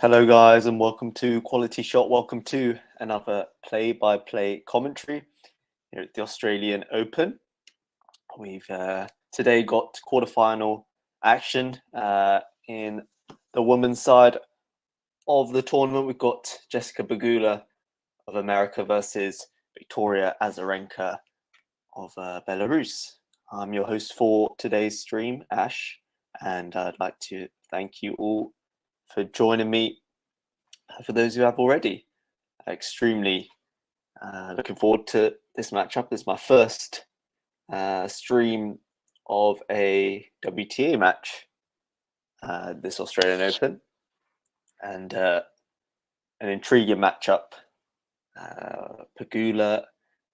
Hello, guys, and welcome to Quality Shot. Welcome to another play-by-play commentary here at the Australian Open. We've today got quarterfinal action in the women's side of the tournament. We've got Jessica Pegula of America versus Victoria Azarenka of Belarus. I'm your host for today's stream, Ash, and I'd like to thank you all for joining me. For those who have already, extremely looking forward to this matchup. This is my first stream of a WTA match, this Australian Open, and an intriguing matchup. Pegula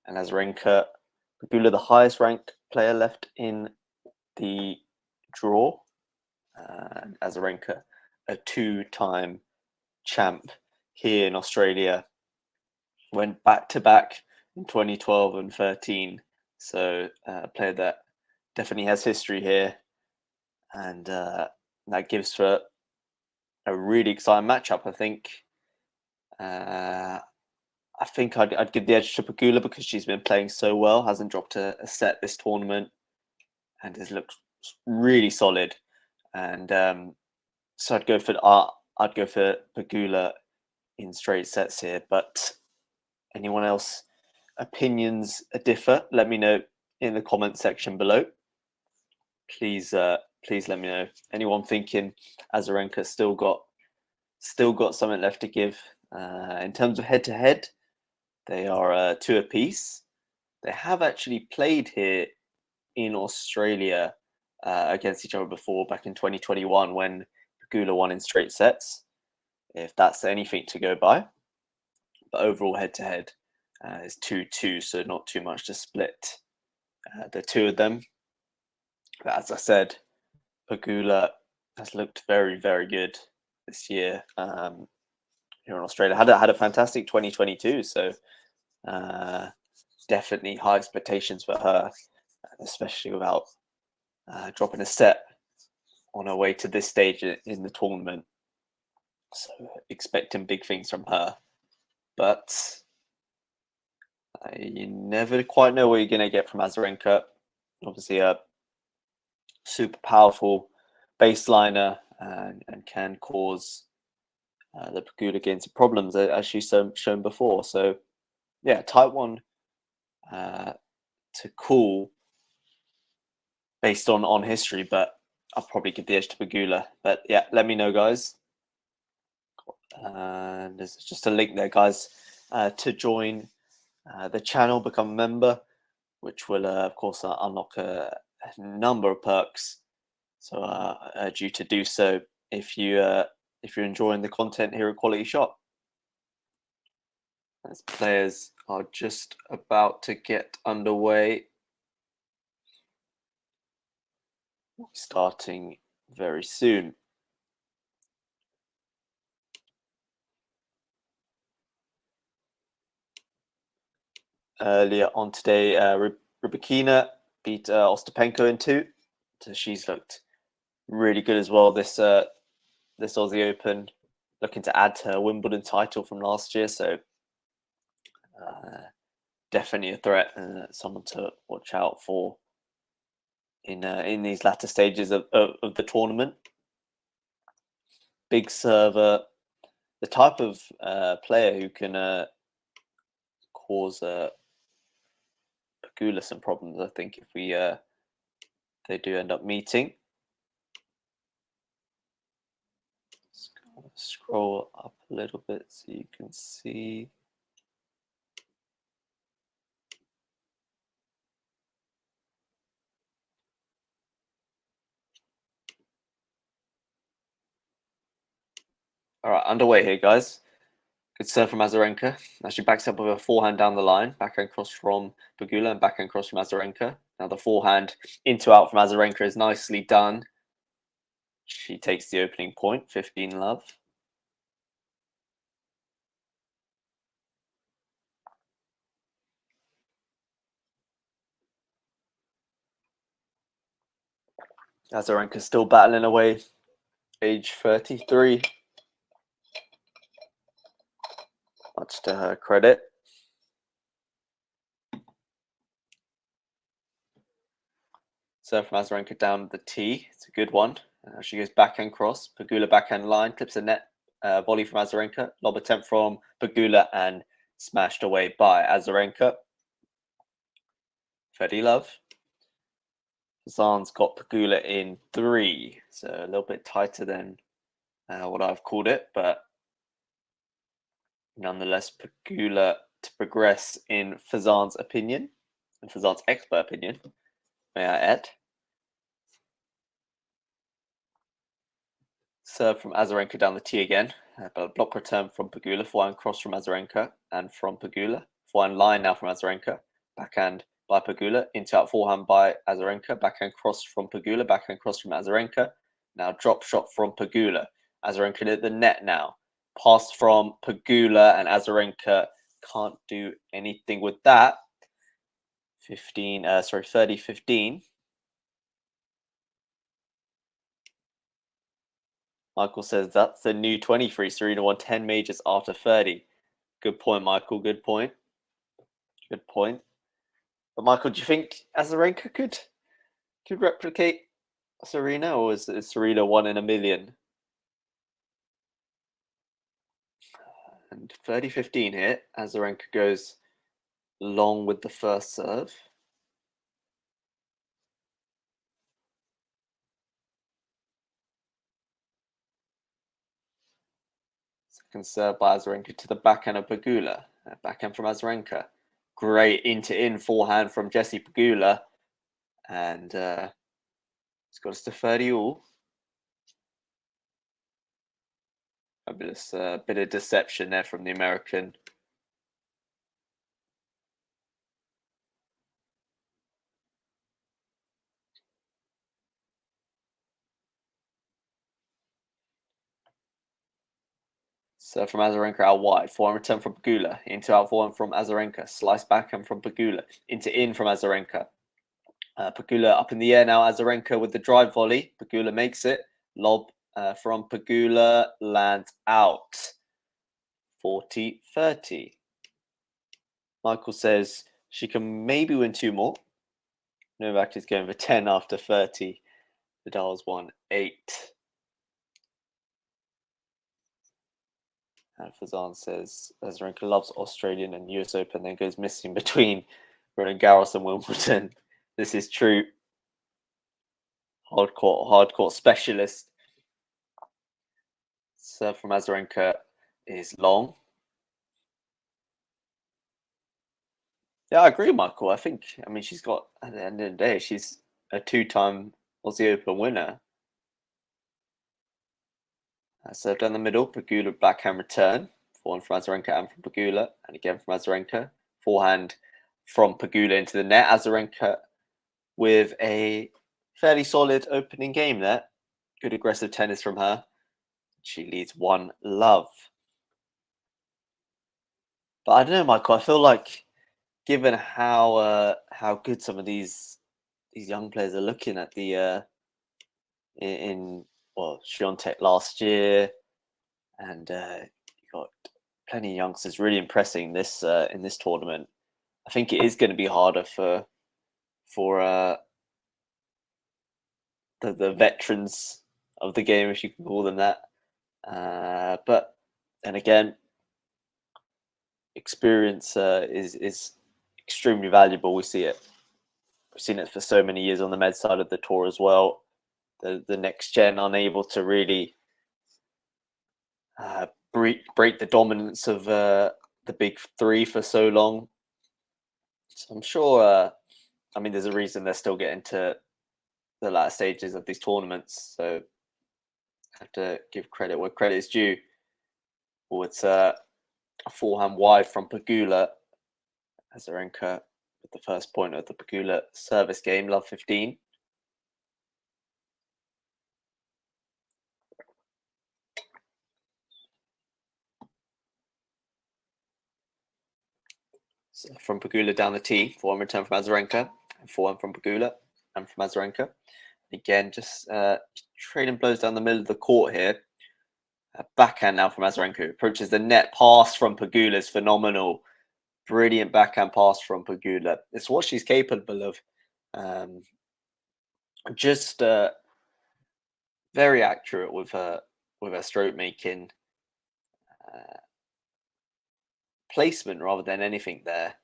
and Azarenka. Pegula, the highest ranked player left in the draw, and Azarenka, a two-time champ here in Australia, went back to back in 2012 and 13. So a player that definitely has history here, and that gives for a really exciting matchup. I think I'd give the edge to Pegula because she's been playing so well, hasn't dropped a set this tournament, and has looked really solid. And so I'd go for Pegula in straight sets here. But anyone else opinions differ, let me know in the comment section below. Please let me know. Anyone thinking Azarenka still got something left to give? In terms of head-to-head, they are 2 apiece. They have actually played here in Australia against each other before, back in 2021 when Pegula won in straight sets, if that's anything to go by. But overall head-to-head is 2-2, so not too much to split the two of them. But as I said, Pegula has looked very, very good this year here in Australia. Had a fantastic 2022, so definitely high expectations for her, especially without dropping a set on her way to this stage in the tournament. So expecting big things from her, but you never quite know what you're going to get from Azarenka. Obviously, a super powerful baseliner and can cause the Pegula games problems, as she's shown before. So, yeah, tight one to call based on history, but I'll probably give the edge to Pegula. But yeah, let me know, guys. And there's just a link there, guys, to join the channel, become a member, which will, of course, unlock a number of perks. So I urge you to do so if you're enjoying the content here at Quality Shot. As players are just about to get underway, starting very soon. Earlier on today, Rybakina beat Ostapenko in 2, so she's looked really good as well this Aussie Open, looking to add to her Wimbledon title from last year. So definitely a threat and someone to watch out for in these latter stages of the tournament. Big server, the type of player who can cause Pegula some problems, I think, if they do end up meeting. Scroll up a little bit so you can see. All right, underway here, guys. Good serve from Azarenka. Now she backs up with a forehand down the line, backhand cross from Pegula and backhand cross from Azarenka. Now the forehand into out from Azarenka is nicely done. She takes the opening point, 15-love. Azarenka still battling away, age 33. much to her credit. Serve from Azarenka down the tee. It's a good one. She goes backhand cross. Pegula backhand line. Clips a net volley from Azarenka. Lob attempt from Pegula and smashed away by Azarenka. 30 love. Fazan's got Pegula in 3. So a little bit tighter than what I've called it. But nonetheless, Pegula to progress in Fazan's opinion. And Fazan's expert opinion, may I add. Serve from Azarenka down the tee again, but a block return from Pegula, forehand cross from Azarenka and from Pegula. Forehand line now from Azarenka, backhand by Pegula, into out forehand by Azarenka, backhand cross from Pegula, backhand cross from Azarenka. Now drop shot from Pegula. Azarenka at the net now. Pass from Pegula and Azarenka can't do anything with that. 30-15. Michael says that's the new 23. Serena won 10 majors after 30. Good point, Michael. Good point. Good point. But Michael, do you think Azarenka could replicate Serena, or is Serena 1 in a million? And 30-15 here. Azarenka goes long with the first serve. Second serve by Azarenka to the backhand of Pegula. Backhand from Azarenka. Great in forehand from Jessie Pegula. And it's got us to 30 all. Fabulous bit of deception there from the American. So from Azarenka out wide, forehand return from Pegula, into out forehand from Azarenka, slice backhand from Pegula, into in from Azarenka. Pegula up in the air now, Azarenka with the drive volley. Pegula makes it. Lob from Pegula lands out. 40-30. Michael says she can maybe win 2 more. Novak is going for 10 after 30. Nadal's won 8. And Fazan says Azarenka loves Australian and US Open, then goes missing between Roland Garros and Wimbledon. This is true. Hardcourt specialist. Serve from Azarenka is long. Yeah, I agree, Michael. I mean, she's got, at the end of the day, she's a 2-time Aussie Open winner. Serve down the middle, Pegula backhand return. Forehand from Azarenka and from Pegula. And again from Azarenka. Forehand from Pegula into the net. Azarenka with a fairly solid opening game there. Good aggressive tennis from her. She leads 1 love. But I don't know, Michael. I feel like, given how good some of these young players are looking at the Świątek last year, and you got plenty of youngsters really impressing this in this tournament. I think it is going to be harder for the veterans of the game, if you can call them that. But then again, experience is extremely valuable. We've seen it for so many years on the med side of the tour as well. The next gen unable to really break the dominance of the big 3 for so long. So I'm sure. I mean, there's a reason they're still getting to the latter stages of these tournaments. So I have to give credit where credit is due. Well, it's a forehand wide from Pegula. Azarenka with the first point of the Pegula service game, love 15. So from Pegula down the tee, forehand return from Azarenka, and forehand from Pegula and from Azarenka. Again, just trading blows down the middle of the court here. A backhand now from Azarenka. Approaches the net. Pass from Pegula is phenomenal. Brilliant backhand pass from Pegula. It's what she's capable of. Just very accurate with her stroke making placement rather than anything there.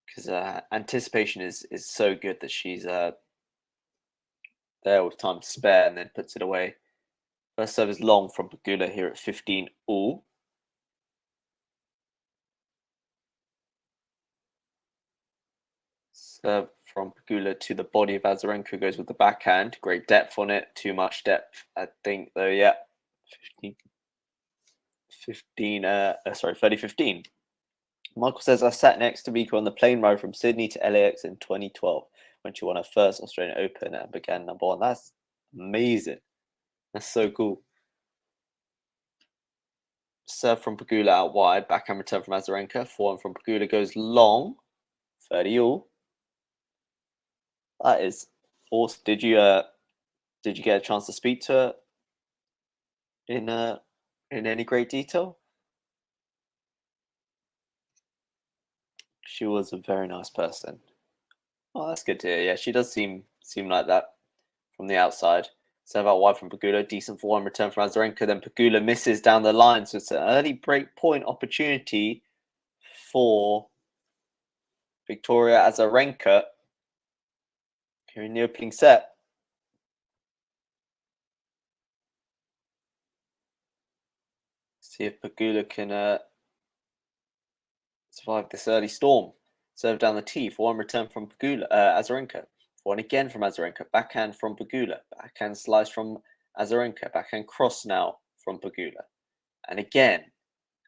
Because anticipation is so good that she's there with time to spare and then puts it away. First serve is long from Pegula here at 15 all. Serve from Pegula to the body of Azarenka, goes with the backhand. Great depth on it. Too much depth, I think, though. Yeah, 30-15. Michael says, I sat next to Mika on the plane ride from Sydney to LAX in 2012 when she won her first Australian Open and began number one. That's amazing. That's so cool. Serve from Pegula out wide. Backhand return from Azarenka. Forehand from Pegula goes long. 30 all. That is awesome. Did you get a chance to speak to her in any great detail? She was a very nice person. Oh, that's good to hear. Yeah, she does seem like that from the outside. Serve out wide from Pegula. Decent forehand return from Azarenka. Then Pegula misses down the line. So it's an early break point opportunity for Victoria Azarenka here in the opening set. See if Pegula can survive this early storm. Serve down the tee. Forehand return from Pegula, Azarenka. Forehand again from Azarenka. Backhand from Pegula. Backhand slice from Azarenka. Backhand cross now from Pegula. And again,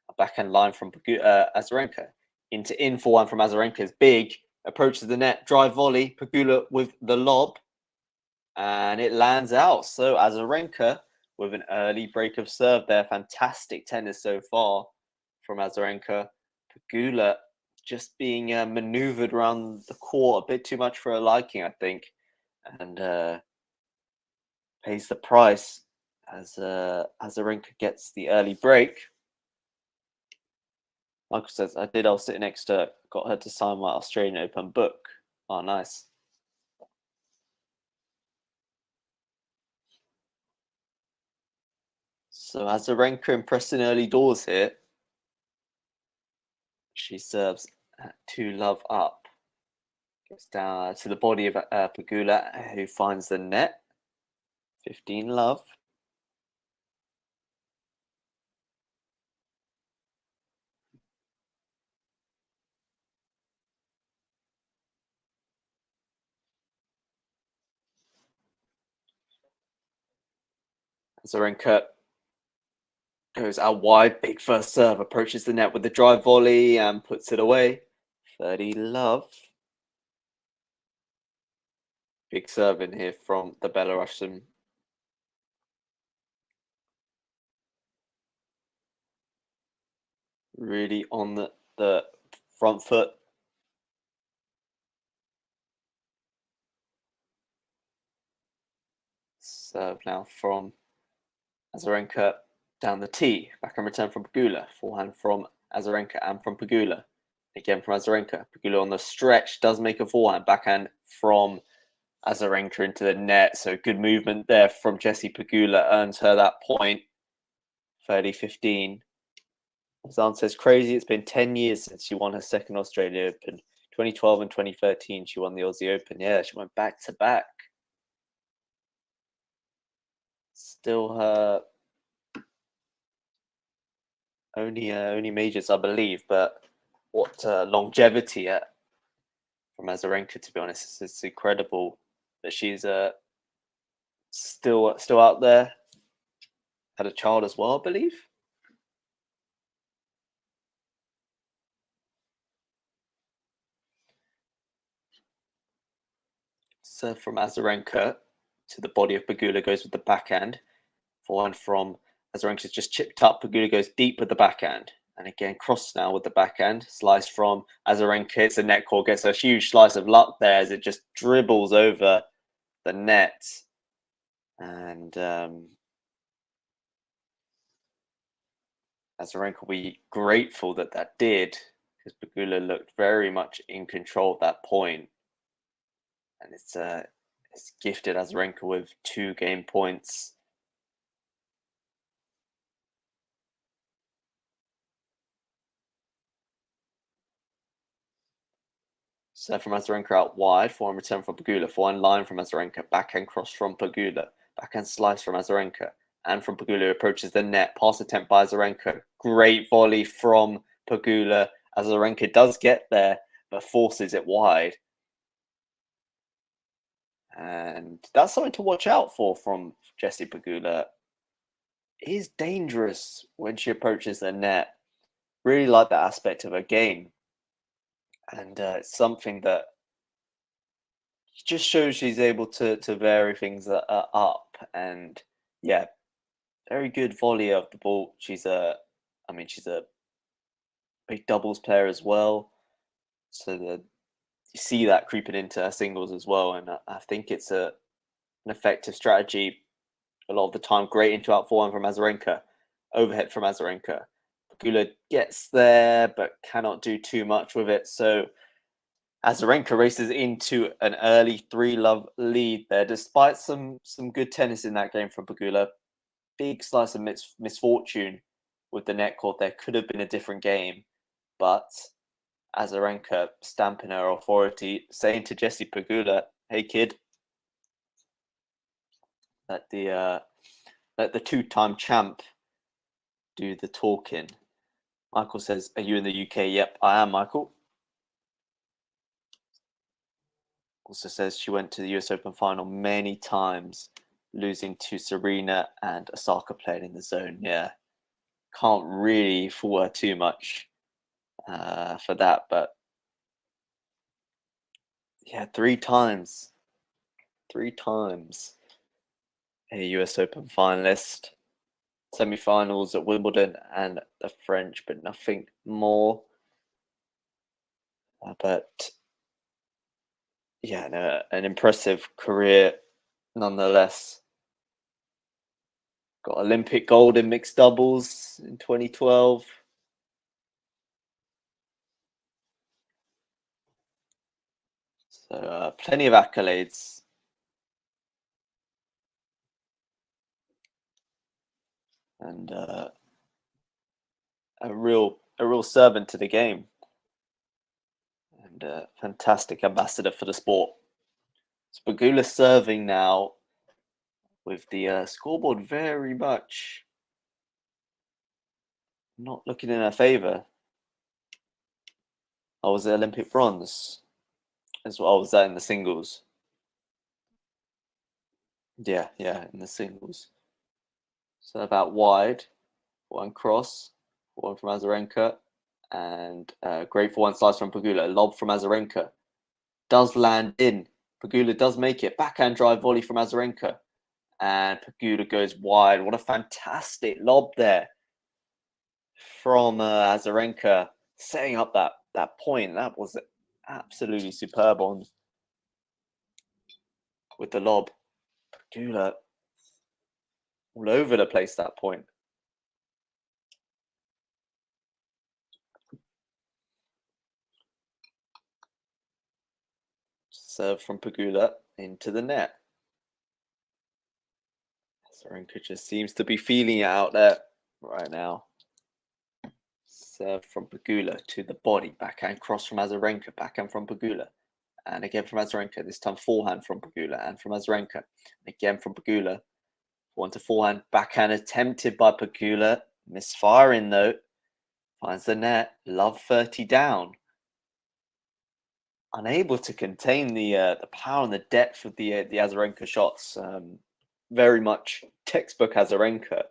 a backhand line from Azarenka. Into in forehand from Azarenka is big. Approaches the net. Drive volley. Pegula with the lob. And it lands out. So Azarenka with an early break of serve there. Fantastic tennis so far from Azarenka. Pegula just being maneuvered around the court a bit too much for her liking, I think, and pays the price as Azarenka gets the early break. Michael says, I was sitting next to her, got her to sign my Australian Open book. Oh, nice. So Azarenka impressing early doors here. She serves 2-love up. Gets down to the body of Pegula, who finds the net. 15-love. Azarenka goes out wide, big first serve, approaches the net with the drive volley and puts it away. 30-love. Big serve in here from the Belarusian. Really on the front foot. Serve now from Azarenka down the tee. Backhand return from Pegula. Forehand from Azarenka and from Pegula. Again from Azarenka. Pegula on the stretch does make a forehand. Backhand from Azarenka into the net. So good movement there from Jessie Pegula. Earns her that point. 30-15. Zan says, crazy. It's been 10 years since she won her second Australia Open. 2012 and 2013, she won the Aussie Open. Yeah, she went back to back. Still her only majors, I believe. But what longevity from Azarenka, to be honest. It's incredible that she's still out there. Had a child as well, I believe. Serve from Azarenka to the body of Pegula goes with the backhand. Forehand from Azarenka's just chipped up. Pegula goes deep with the backhand. And again, cross now with the backhand. Slice from Azarenka. It's a net court. Gets a huge slice of luck there as it just dribbles over the net. And Azarenka will be grateful that that did, because Pegula looked very much in control at that point. And it's gifted Azarenka with 2 game points. So from Azarenka out wide, forehand return from Pegula, forehand line from Azarenka, backhand cross from Pegula, backhand slice from Azarenka, and from Pegula approaches the net, pass attempt by Azarenka, great volley from Pegula. Azarenka does get there, but forces it wide. And that's something to watch out for from Jessie Pegula. It is dangerous when she approaches the net. Really like that aspect of her game. And it's something that just shows she's able to vary things up. And yeah, very good volley of the ball. She's a big doubles player as well. So you see that creeping into her singles as well. And I think it's an effective strategy a lot of the time. Great into out forehand from Azarenka, overhead from Azarenka. Pegula gets there, but cannot do too much with it. So Azarenka races into an early 3-love lead there, despite some good tennis in that game from Pegula. Big slice of misfortune with the net court. There could have been a different game, but Azarenka stamping her authority, saying to Jessie Pegula, "Hey kid, let the 2-time champ do the talking." Michael says, "Are you in the UK?" Yep, I am, Michael. Also says she went to the US Open final many times, losing to Serena and Osaka playing in the zone. Yeah, can't really fault her too much for that. But yeah, 3 times. 3 times a US Open finalist. Semi-finals at Wimbledon and the French, but nothing more. But yeah, no, an impressive career nonetheless. Got Olympic gold in mixed doubles in 2012. So plenty of accolades. And a real servant to the game. And a fantastic ambassador for the sport. So Pegula serving now with the scoreboard very much not looking in her favour. I was the Olympic bronze as well. I was that in the singles. Yeah, in the singles. So about wide, one cross, one from Azarenka, and great for one slice from Pegula. Lob from Azarenka does land in. Pegula does make it. Backhand drive volley from Azarenka, and Pegula goes wide. What a fantastic lob there from Azarenka, setting up that point. That was absolutely superb on with the lob. Pegula all over the place that point. Serve from Pegula into the net. Azarenka just seems to be feeling it out there right now. Serve from Pegula to the body. Backhand cross from Azarenka. Backhand from Pegula. And again from Azarenka. This time forehand from Pegula and from Azarenka. Again from Pegula. One to forehand. Backhand attempted by Pegula. Misfiring though. Finds the net. Love 30 down. Unable to contain the power and the depth of the Azarenka shots. Very much textbook Azarenka.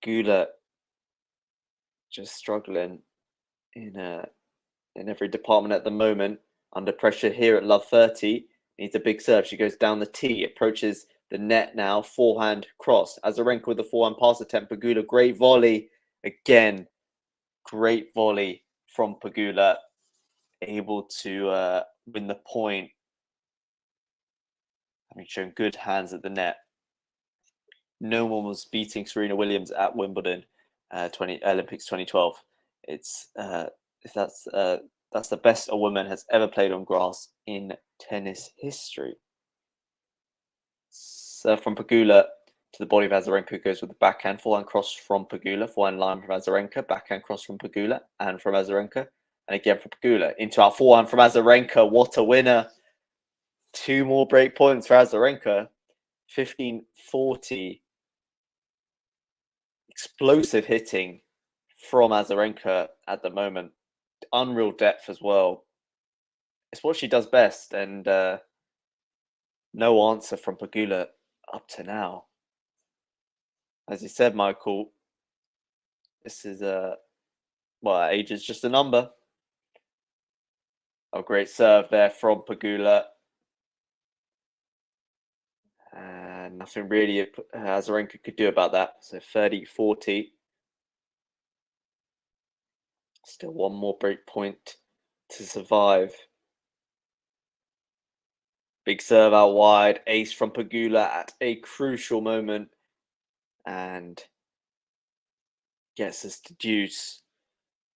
Pegula just struggling in every department at the moment. Under pressure here at love 30. Needs a big serve. She goes down the tee. Approaches the net now. Forehand cross. Azarenka with the forehand pass attempt. Pegula, great volley. Again, great volley from Pegula. Able to win the point. Having shown good hands at the net. No one was beating Serena Williams at Wimbledon Olympics 2012. It's that's the best a woman has ever played on grass in tennis history. Serve from Pegula to the body of Azarenka goes with the backhand, forehand cross from Pegula, forehand line from Azarenka, backhand cross from Pegula, and from Azarenka, and again from Pegula. Into our forehand from Azarenka. What a winner! 2 more break points for Azarenka. 15-40. Explosive hitting from Azarenka at the moment. Unreal depth as well. It's what she does best, and no answer from Pegula up to now. As you said, Michael, this is well, age is just a number. Oh, great serve there from Pegula. And nothing really Azarenka could do about that. So 30-40. Still 1 more break point to survive. Big serve out wide. Ace from Pegula at a crucial moment. And gets us to deuce.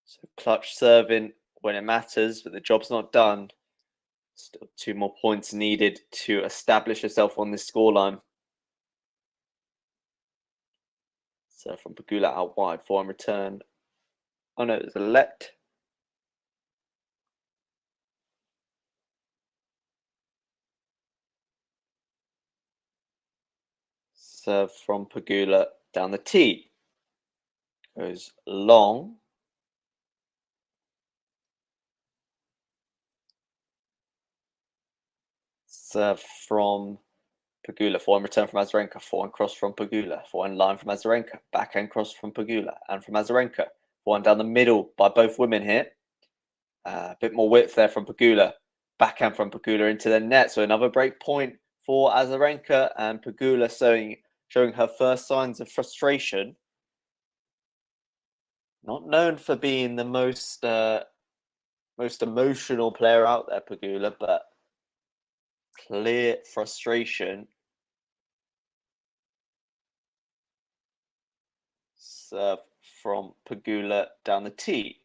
So clutch serving when it matters, but the job's not done. Still 2 more points needed to establish herself on this scoreline. So from Pegula out wide, forehand return. Oh no, it's a let. Serve from Pegula down the tee. Goes long. Serve from Pegula. Forehand return from Azarenka. Forehand cross from Pegula. Forehand line from Azarenka. Backhand cross from Pegula and from Azarenka. Forehand down the middle by both women here. A bit more width there from Pegula. Backhand from Pegula into the net. So another break point for Azarenka, and Pegula showing her first signs of frustration. Not known for being the most emotional player out there, Pegula, but clear frustration. Serve from Pegula down the tee.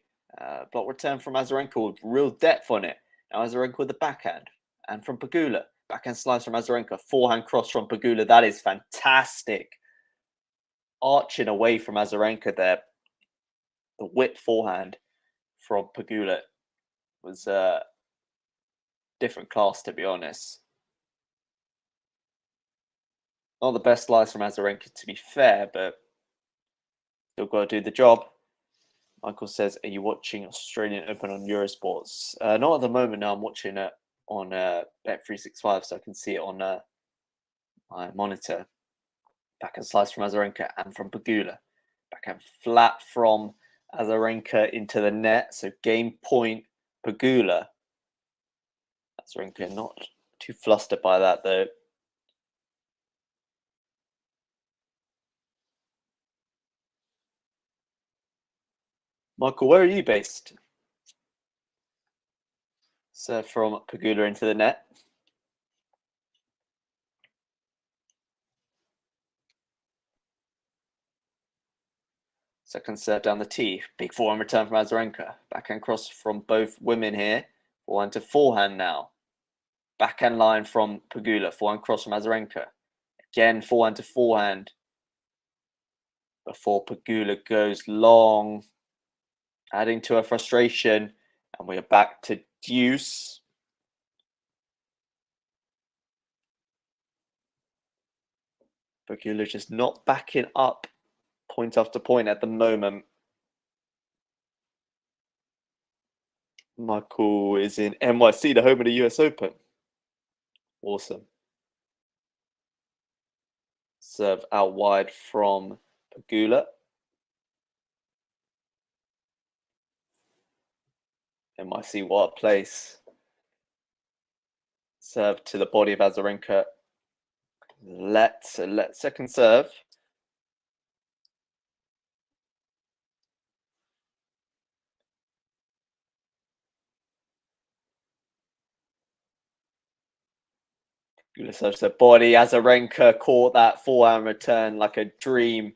Block return from Azarenka with real depth on it. Now Azarenka with the backhand. And from Pegula. Backhand slice from Azarenka. Forehand cross from Pegula. That is fantastic. Arching away from Azarenka there. The whip forehand from Pegula was different class, to be honest. Not the best slice from Azarenka, to be fair, but still got to do the job. Michael says, are you watching Australian Open on Eurosports? Not at the moment. Now I'm watching it on Bet365, so I can see it on my monitor. Backhand slice from Azarenka and from Pegula. Backhand flat from Azarenka into the net. So game point, Pegula. Azarenka not too flustered by that, though. Michael, where are you based? So from Pegula into the net. Second serve down the tee. Big forehand return from Azarenka. Backhand cross from both women here. Forehand to forehand now. Backhand line from Pegula. Forehand cross from Azarenka. Again, forehand to forehand. Before Pegula goes long. Adding to her frustration. And we are back to deuce. Pegula just not backing up point after point at the moment. Michael is in NYC, the home of the US Open. Awesome. Serve out wide from Pegula. NYC, what a place. Serve to the body of Azarenka. Let second serve. Pegula serves the body. Azarenka caught that forehand return like a dream.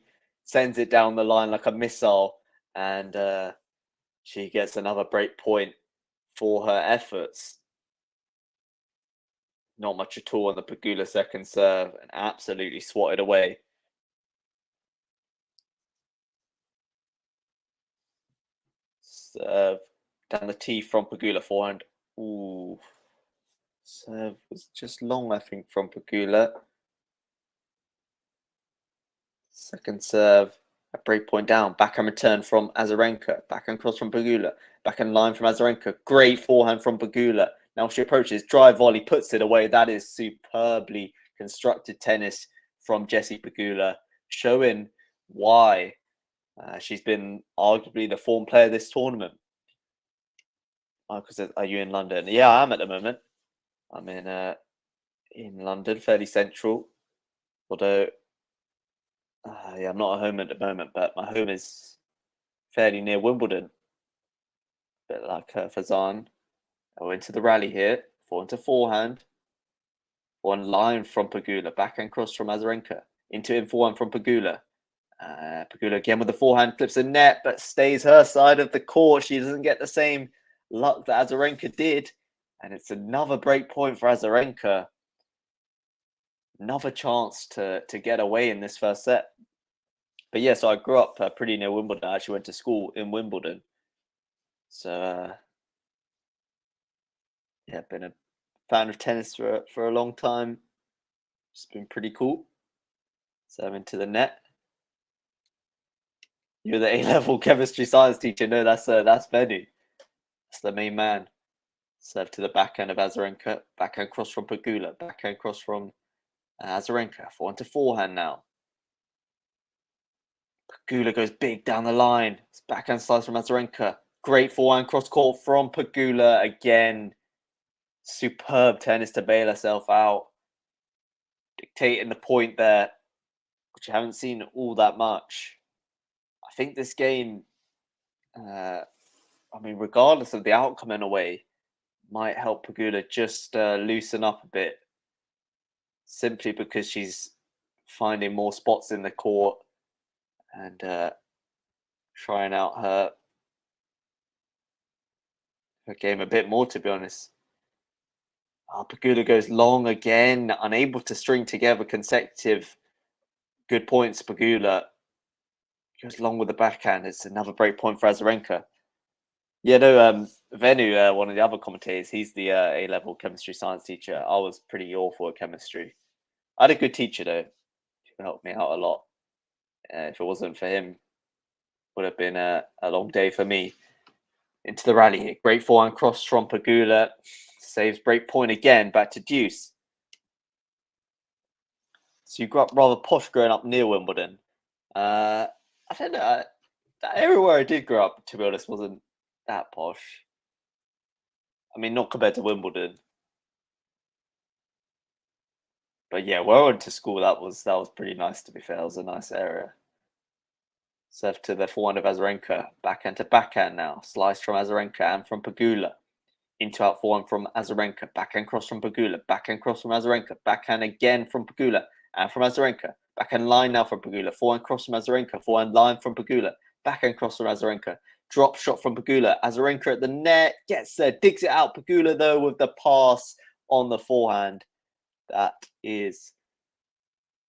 sends it down the line like a missile, and she gets another break point for her efforts. Not much at all on the Pegula second serve, and absolutely swatted away. Serve down the tee from Pegula forehand. Ooh. Serve was just long, I think, from Pegula. Second serve, a break point down. Backhand return from Azarenka. Backhand cross from Pegula. Backhand line from Azarenka. Great forehand from Pegula. Now she approaches, drive volley, puts it away. That is superbly constructed tennis from Jessie Pegula, showing why she's been arguably the form player this tournament. Because are you in London? Yeah, I am at the moment. I'm in London, fairly central. Although, yeah, I'm not at home at the moment, but my home is fairly near Wimbledon. A bit like Fazan. We're into the rally here. Forehand to forehand. One line from Pegula. Backhand cross from Azarenka. Into in forehand from Pegula. Pegula again with the forehand, clips the net, but stays her side of the court. She doesn't get the same luck that Azarenka did. And it's another break point for Azarenka. Another chance to get away in this first set. But yeah, so I grew up pretty near Wimbledon. I actually went to school in Wimbledon. So yeah, been a fan of tennis for a long time. It's been pretty cool. So I'm into the net. You're the A-level chemistry science teacher. No, that's Benny. That's the main man. Serve to the backhand of Azarenka. Backhand cross from Pegula. Backhand cross from Azarenka. Forehand to forehand now. Pegula goes big down the line. It's backhand slice from Azarenka. Great forehand cross court from Pegula again. Superb tennis to bail herself out. Dictating the point there, which I haven't seen all that much. I think this game, I mean, regardless of the outcome in a way, might help Pegula just loosen up a bit. Simply because she's finding more spots in the court and trying out her game a bit more, to be honest. Pegula goes long again, unable to string together consecutive good points. Pegula goes long with the backhand. It's another break point for Azarenka. Yeah, no, Venu, one of the other commentators, he's the A-level chemistry science teacher. I was pretty awful at chemistry. I had a good teacher, though. He helped me out a lot. If it wasn't for him, would have been a long day for me. Into the rally here. Great forehand cross from Pegula. Saves break point again. Back to deuce. So you grew up rather posh growing up near Wimbledon. I don't know. That area where I did grow up, to be honest, wasn't that posh. I mean, not compared to Wimbledon. But yeah, where I went to school, that was pretty nice, to be fair. It was a nice area. Serve to the forehand of Azarenka. Backhand to backhand now. Slice from Azarenka and from Pegula. Into out forehand from Azarenka. Backhand cross from Pegula. Backhand cross from Azarenka. Backhand again from Pegula and from Azarenka. Backhand line now from Pegula. Forehand cross from Azarenka. Forehand line from Pegula. Backhand cross from Azarenka. Drop shot from Pegula. Azarenka at the net. Gets there. Digs it out. Pegula, though, with the pass on the forehand. That is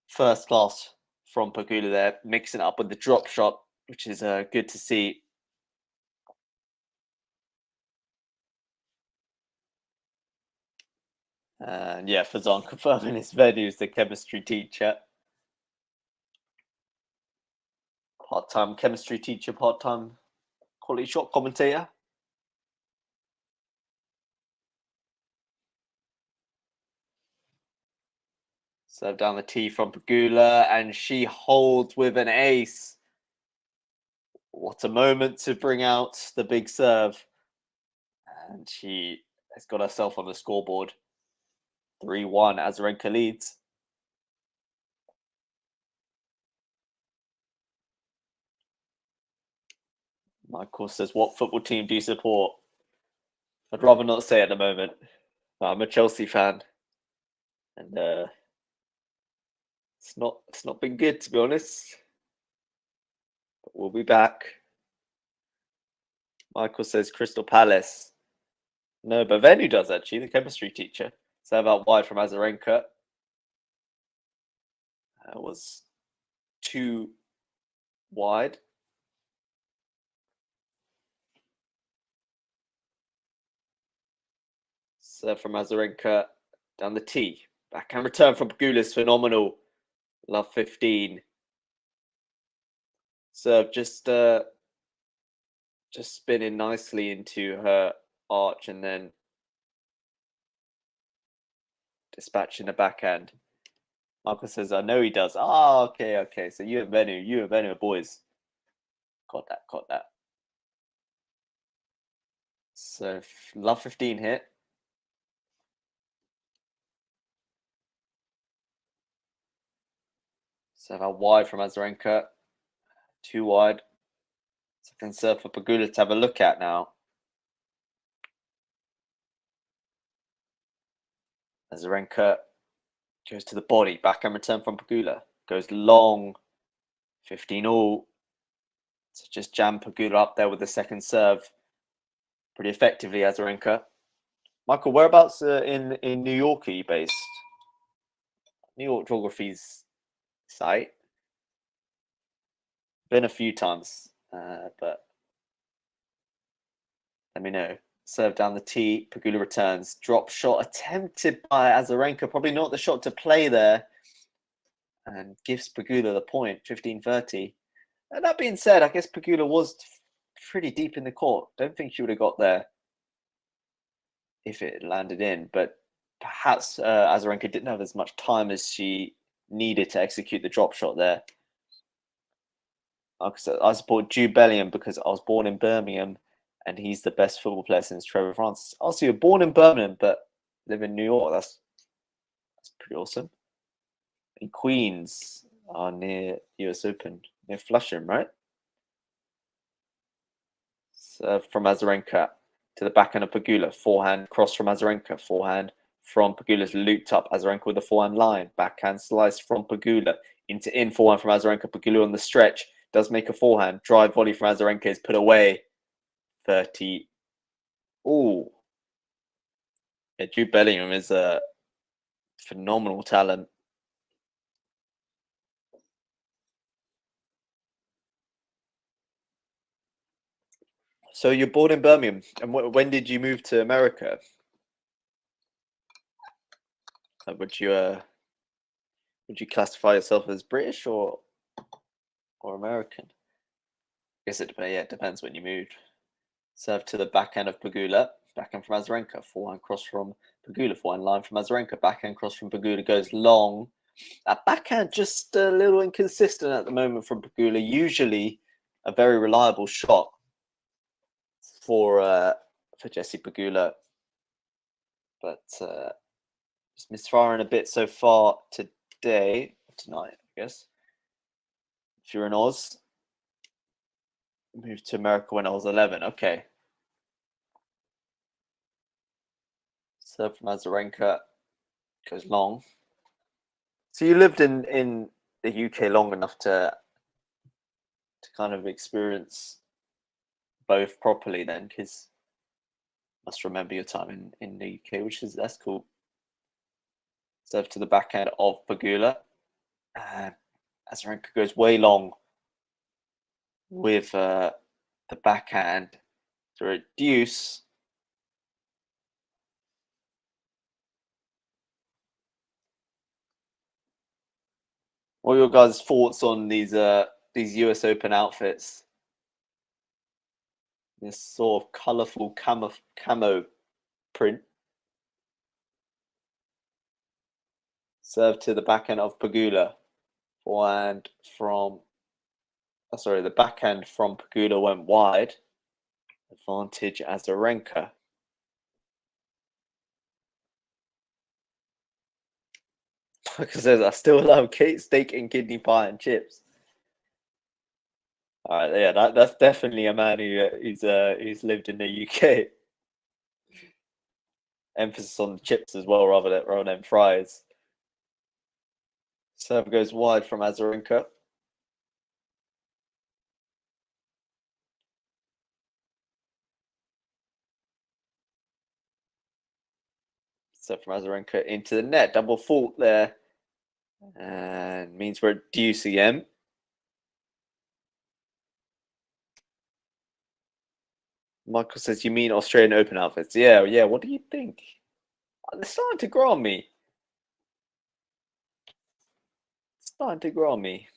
first class from Pegula there. Mixing it up with the drop shot, which is good to see. And yeah, Fazan confirming his Venu is the chemistry teacher. Part-time chemistry teacher, part-time QualityShot commentator. Serve down the tee from Pegula, and she holds with an ace. What a moment to bring out the big serve. And she has got herself on the scoreboard. 3-1, Azarenka leads. Michael says, what football team do you support? I'd rather not say at the moment. But I'm a Chelsea fan. And it's not been good, to be honest. We'll be back. Michael says Crystal Palace. No, but Venu does actually, the chemistry teacher. So about wide from Azarenka. That was too wide. Serve from Azarenka down the tee. Backhand return from Pegula is phenomenal. Love 15. Serve just spinning nicely into her arch and then dispatching the backhand. Michael says, I know he does. Ah, okay. So you and Venu are boys. Got that. So love 15 hit. So how wide from Azarenka? Too wide. Second serve for Pegula to have a look at now. Azarenka goes to the body. Backhand return from Pegula. Goes long. 15 all. So just jam Pegula up there with the second serve. Pretty effectively, Azarenka. Michael, whereabouts in New York are you based? New York Geography's site. Been a few times, but let me know. Serve down the tee. Pegula returns. Drop shot attempted by Azarenka. Probably not the shot to play there. And gives Pegula the point, 15-30. And that being said, I guess Pegula was pretty deep in the court. Don't think she would have got there if it landed in. But perhaps Azarenka didn't have as much time as she needed to execute the drop shot there. I support Jude Bellingham because I was born in Birmingham and he's the best football player since Trevor Francis. Also, you're born in Birmingham but live in New York. That's pretty awesome. In Queens are near US Open, near Flushing, right? So from Azarenka to the backhand of Pegula. Forehand cross from Azarenka. Forehand from Pegula's looped up. Azarenka with the forehand line. Backhand slice from Pegula. Into in forehand from Azarenka. Pegula on the stretch. Does make a forehand. Drive volley from Azarenka is put away. 30. Ooh. Yeah, Jude Bellingham is a phenomenal talent. So you're born in Birmingham. And when did you move to America? Would you classify yourself as British or American? I guess it depends when you moved. Serve to the backhand of Pegula. Backhand from Azarenka. Forehand cross from Pegula. Forehand line from Azarenka. Backhand cross from Pegula goes long. That backhand just a little inconsistent at the moment from Pegula. Usually a very reliable shot for Jessie Pegula. But just misfiring a bit so far tonight, I guess. If you're in Oz. Moved to America when I was 11. Okay. Serve from Azarenka goes long. So you lived in the UK long enough to kind of experience both properly then, because must remember your time in the UK, that's cool. Serve to the backhand of Pegula. Azarenka goes way long with the backhand to reduce. What are your guys' thoughts on these US Open outfits? This sort of colourful camo print. Serve to the backhand of Pegula. Forehand from the backhand from Pegula went wide. Advantage Azarenka. Because I still love steak and kidney pie and chips. All right, yeah, that's definitely a man who's lived in the UK. Emphasis on the chips as well, rather than fries. Serve goes wide from Azarenka. So from Azarenka into the net, double fault there, and means we're at deuce again. Michael says, "You mean Australian Open outfits?" Yeah, yeah. What do you think? They're starting to grow on me. Starting to grow on me.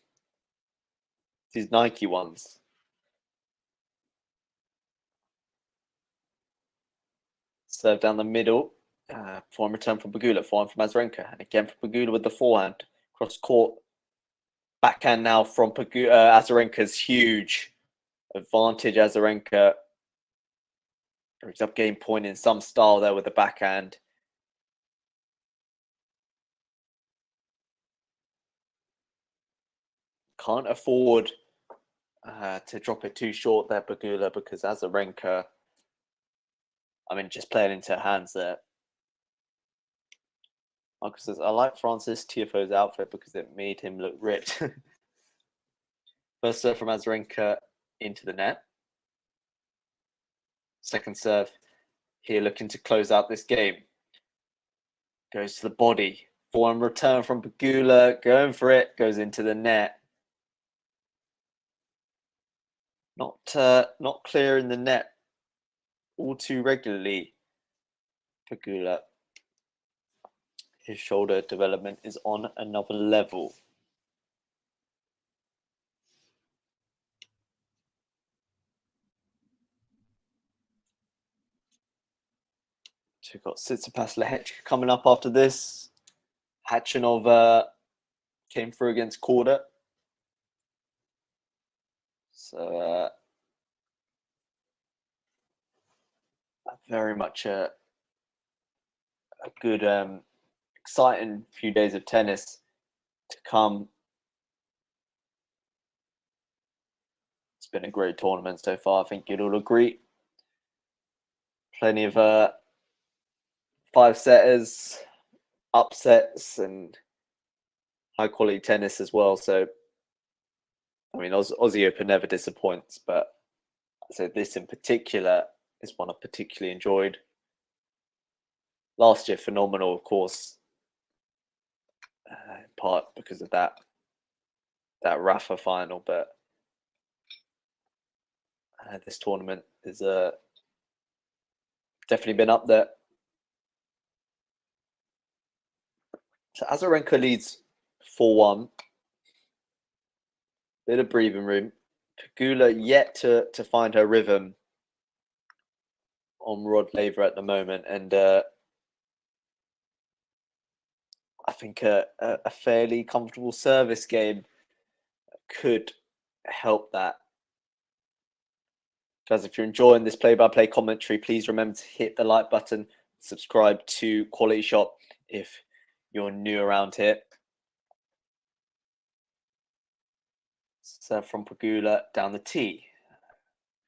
These Nike ones. Serve down the middle. Forehand return from Pegula. Forehand from Azarenka. And again from Pegula with the forehand. Cross court. Backhand now from Azarenka's huge. Advantage Azarenka. Brings up game point in some style there with the backhand. Can't afford to drop it too short there, Pegula, because Azarenka, I mean, just playing into her hands there. Marcus says, I like Francis Tiafoe's outfit because it made him look ripped. First serve from Azarenka into the net. Second serve here looking to close out this game. Goes to the body. Forehand return from Pegula. Going for it. Goes into the net. Not clear in the net all too regularly. Pegula. His shoulder development is on another level. So we've got Tsitsipas Lehechka coming up after this. Khachanov came through against Korda. So very much a good, exciting few days of tennis to come. It's been a great tournament so far. I think you'd all agree. Plenty of five-setters, upsets, and high-quality tennis as well. So, I mean, Aussie Open never disappoints, but I'd say this in particular is one I've particularly enjoyed. Last year, phenomenal, of course, in part because of that Rafa final, but this tournament is definitely been up there. So Azarenka leads 4-1. Bit of breathing room. Pegula yet to find her rhythm on Rod Laver at the moment, and I think a fairly comfortable service game could help that. Guys, if you're enjoying this play-by-play commentary, please remember to hit the like button, subscribe to QualityShot if you're new around here. Serve from Pegula down the tee.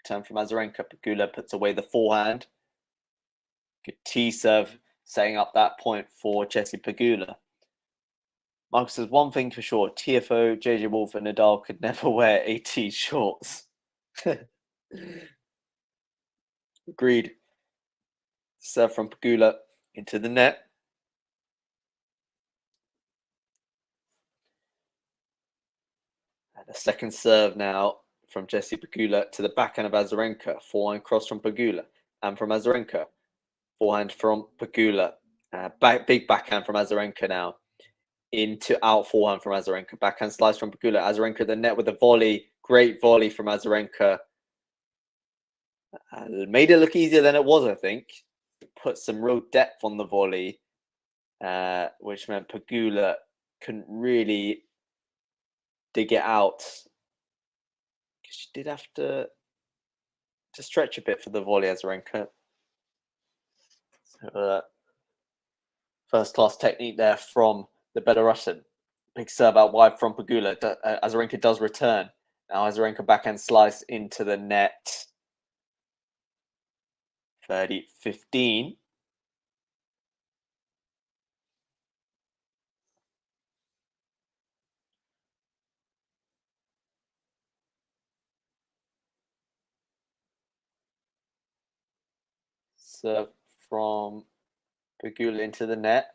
Turn from Azarenka. Pegula puts away the forehand. Good tee serve, setting up that point for Jessie Pegula. Marcus says, one thing for sure, TFO, JJ Wolf and Nadal could never wear AT shorts. Agreed. Serve from Pegula into the net. And a second serve now from Jessie Pegula to the backhand of Azarenka. Forehand cross from Pegula. And from Azarenka. Forehand from Pegula. Big backhand from Azarenka now. Into out forehand from Azarenka. Backhand slice from Pegula. Azarenka the net with a volley. Great volley from Azarenka. Made it look easier than it was, I think. Put some real depth on the volley, which meant Pegula couldn't really dig it out. She did have to stretch a bit for the volley, Azarenka. So, first-class technique there from the Belarusian. Big serve out wide from Pegula. Azarenka does return. Now Azarenka backhand slice into the net. 30-15. Serve from Pegula into the net.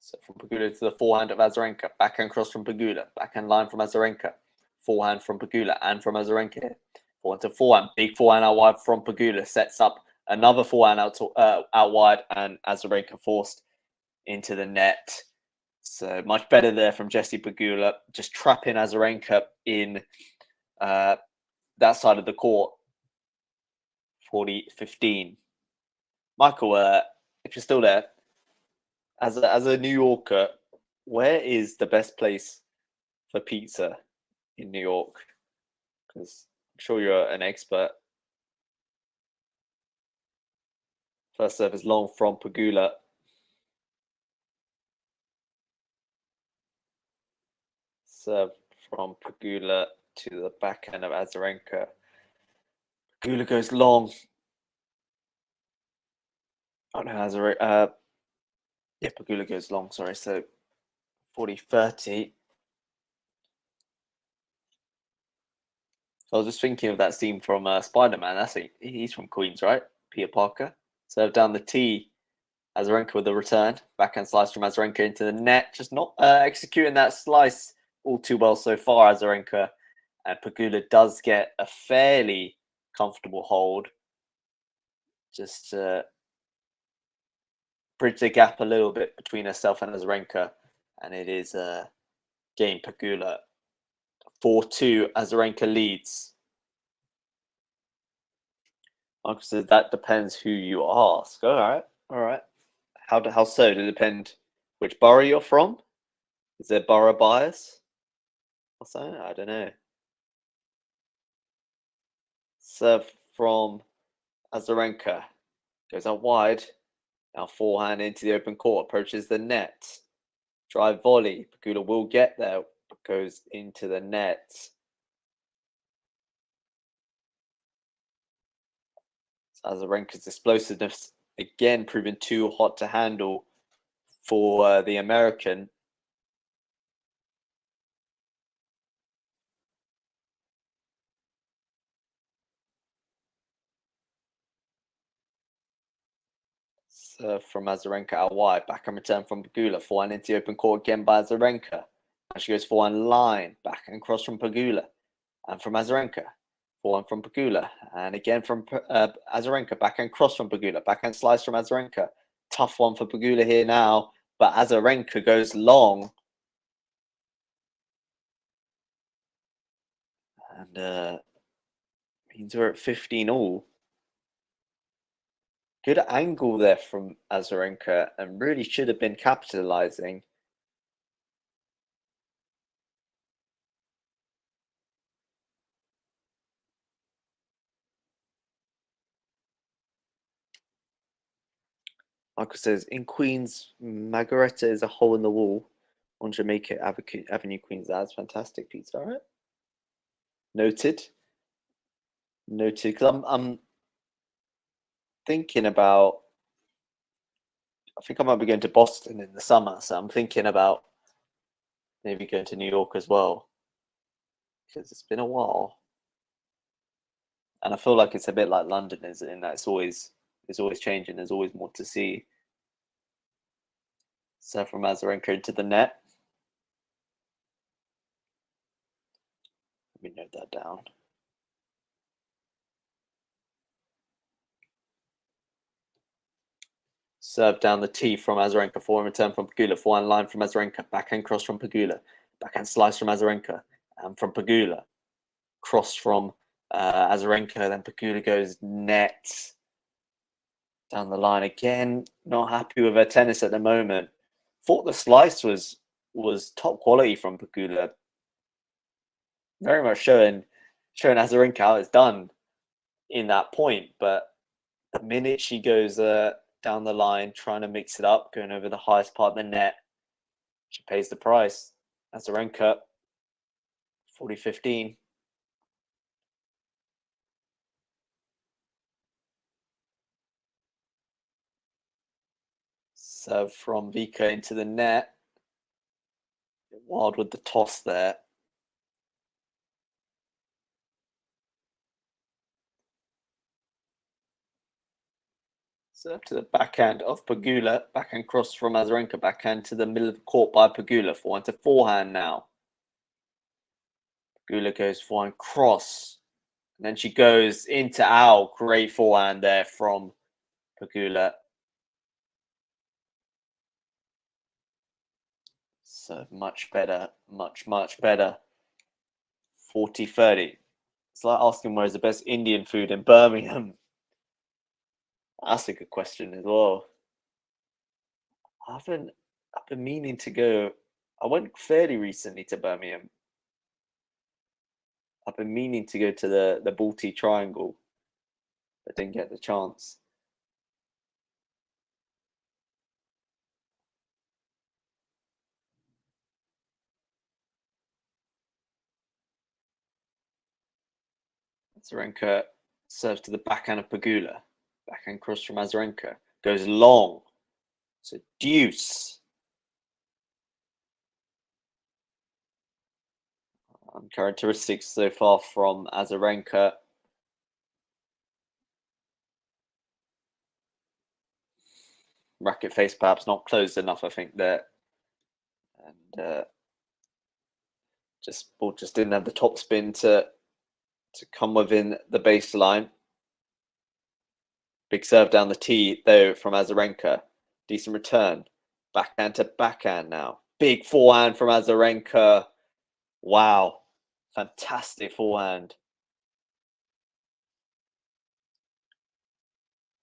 So from Pegula to the forehand of Azarenka. Backhand cross from Pegula. Backhand line from Azarenka. Forehand from Pegula and from Azarenka. Forehand to forehand. Big forehand out wide from Pegula. Sets up another forehand out wide, and Azarenka forced into the net. So much better there from Jessie Pegula. Just trapping Azarenka in that side of the court. 40-15. Michael, if you're still there, as a New Yorker, where is the best place for pizza in New York? Because I'm sure you're an expert. First serve is long from Pegula. Serve from Pegula to the backhand of Azarenka. Pegula goes long. Oh no, Azarenka. Yeah, Pegula goes long, sorry. So 40-30. I was just thinking of that scene from Spider-Man. He's from Queens, right? Peter Parker. Serve down the tee. Azarenka with the return. Backhand slice from Azarenka into the net. Just not executing that slice all too well so far, Azarenka. And Pegula does get a fairly comfortable hold. Just to bridge the gap a little bit between herself and Azarenka. And it is game Pegula. 4-2, Azarenka leads. Michael says that depends who you ask. All right. How so? Does it depend which borough you're from? Is there borough bias? Or so? I don't know. Serve from Azarenka. Goes out wide. Now forehand into the open court. Approaches the net. Drive volley. Pegula will get there. But goes into the net. Azarenka's explosiveness again proven too hot to handle for the American. Serve from Azarenka out wide. Backhand return from Pegula. Forehand into the open court again by Azarenka. Now she goes forehand line. Backhand cross from Pegula. And from Azarenka. Forehand from Pegula. And again from Azarenka. Backhand cross from Pegula. Backhand slice from Azarenka. Tough one for Pegula here now. But Azarenka goes long. And means we're at 15 all. Good angle there from Azarenka and really should have been capitalizing. Michael says, in Queens, Margareta is a hole in the wall. On Jamaica Avenue, Queens. That's fantastic pizza, all right? Noted. Because I'm thinking about, I think I might be going to Boston in the summer, so I'm thinking about maybe going to New York as well, because it's been a while, and I feel like it's a bit like London, is in that it's always changing. There's always more to see. So from Azarenka into the net. Let me note that down. Serve down the tee from Azarenka. Forehand return from Pegula. Forehand line from Azarenka. Backhand cross from Pegula. Backhand slice from Azarenka. And from Pegula. Cross from Azarenka. Then Pegula goes net. Down the line again. Not happy with her tennis at the moment. Thought the slice was top quality from Pegula. Very much showing Azarenka how it's done in that point. But the minute she goes down the line, trying to mix it up, going over the highest part of the net, she pays the price. Azarenka, 40-15. Serve from Vika into the net. Wild with the toss there. Serve to the backhand of Pegula. Backhand cross from Azarenka. Backhand to the middle of the court by Pegula. Forehand to forehand now. Pegula goes forehand cross. And then she goes into out. Great forehand there from Pegula. So much better. Much better. 40-30. It's like asking where's the best Indian food in Birmingham. That's a good question as well. I've been meaning to go. I went fairly recently to Birmingham. I've been meaning to go to the Balti Triangle, but didn't get the chance. Azarenka serves to the backhand of Pegula. Backhand cross from Azarenka. Goes long. So deuce. Characteristics so far from Azarenka. Racket face perhaps not closed enough, I think, there. And ball just didn't have the top spin to come within the baseline. Big serve down the tee, though, from Azarenka. Decent return. Backhand to backhand now. Big forehand from Azarenka. Wow. Fantastic forehand.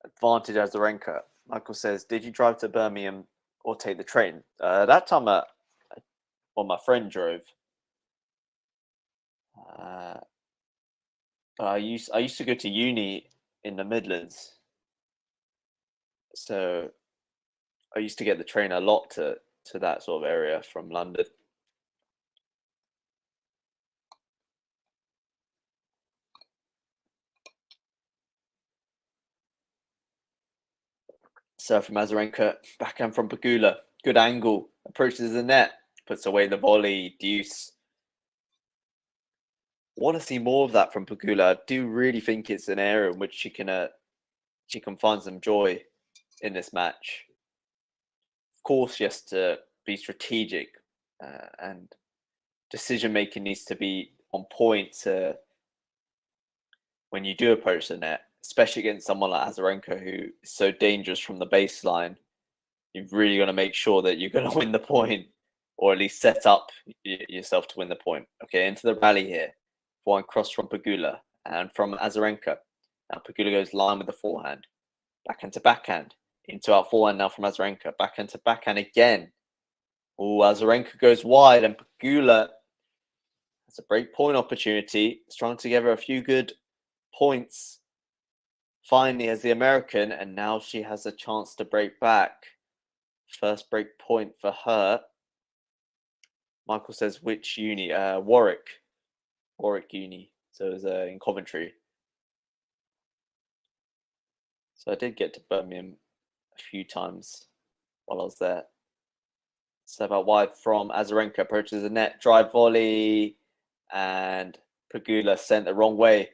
Advantage Azarenka. Michael says, did you drive to Birmingham or take the train? That time, my friend drove. But I used to go to uni in the Midlands. So I used to get the train a lot to that sort of area from London. Serve from Azarenka, backhand from Pegula. Good angle, approaches the net, puts away the volley, deuce. Want to see more of that from Pegula. I do really think it's an area in which she can find some joy in this match. Of course, she has to be strategic, and decision making needs to be on point when you do approach the net, especially against someone like Azarenka, who is so dangerous from the baseline. You've really got to make sure that you're going to win the point, or at least set up yourself to win the point. Okay, into the rally here. Forehand cross from Pegula and from Azarenka. Now Pegula goes line with the forehand. Backhand to backhand. Into out forehand now from Azarenka. Backhand to backhand again. Oh, Azarenka goes wide and Pegula has a break point opportunity. Strung together a few good points. Finally has the American, and now she has a chance to break back. First break point for her. Michael says which uni? Warwick Uni. So it was in Coventry. So I did get to Birmingham a few times while I was there. Serve out wide from Azarenka, approaches the net, drive volley, and Pegula sent the wrong way.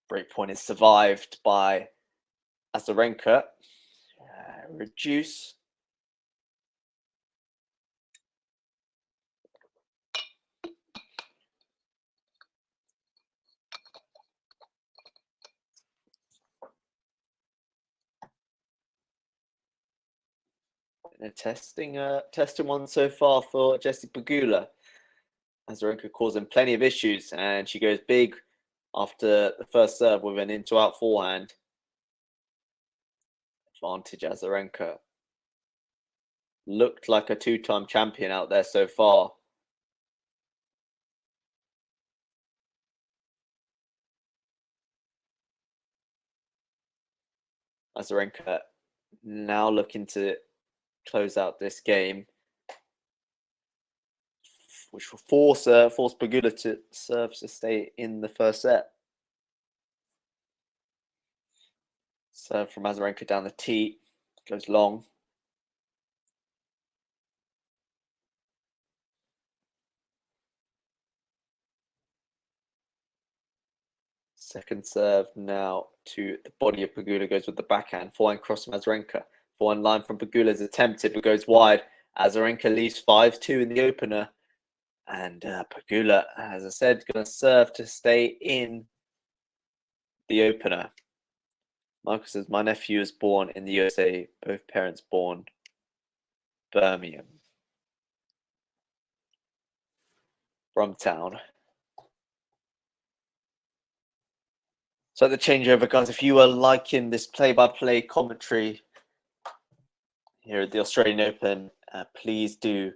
Break point is survived by Azarenka. Reduce. And a testing one so far for Jessie Pegula. Azarenka causing plenty of issues, and she goes big after the first serve with an into-out forehand. Advantage Azarenka. Looked like a two-time champion out there so far. Azarenka now looking to close out this game, which will force Pegula to serve to stay in the first set. Serve from Azarenka down the tee, goes long. Second serve now to the body of Pegula, goes with the backhand. Forehand cross from Azarenka. Forehand line from Pegula is attempted but goes wide. Azarenka leaves 5-2 in the opener. And Pegula, as I said, going to serve to stay in the opener. Michael says, my nephew was born in the USA, both parents born Birmingham. Brumtown. So the changeover, guys, if you are liking this play-by-play commentary here at the Australian Open, please do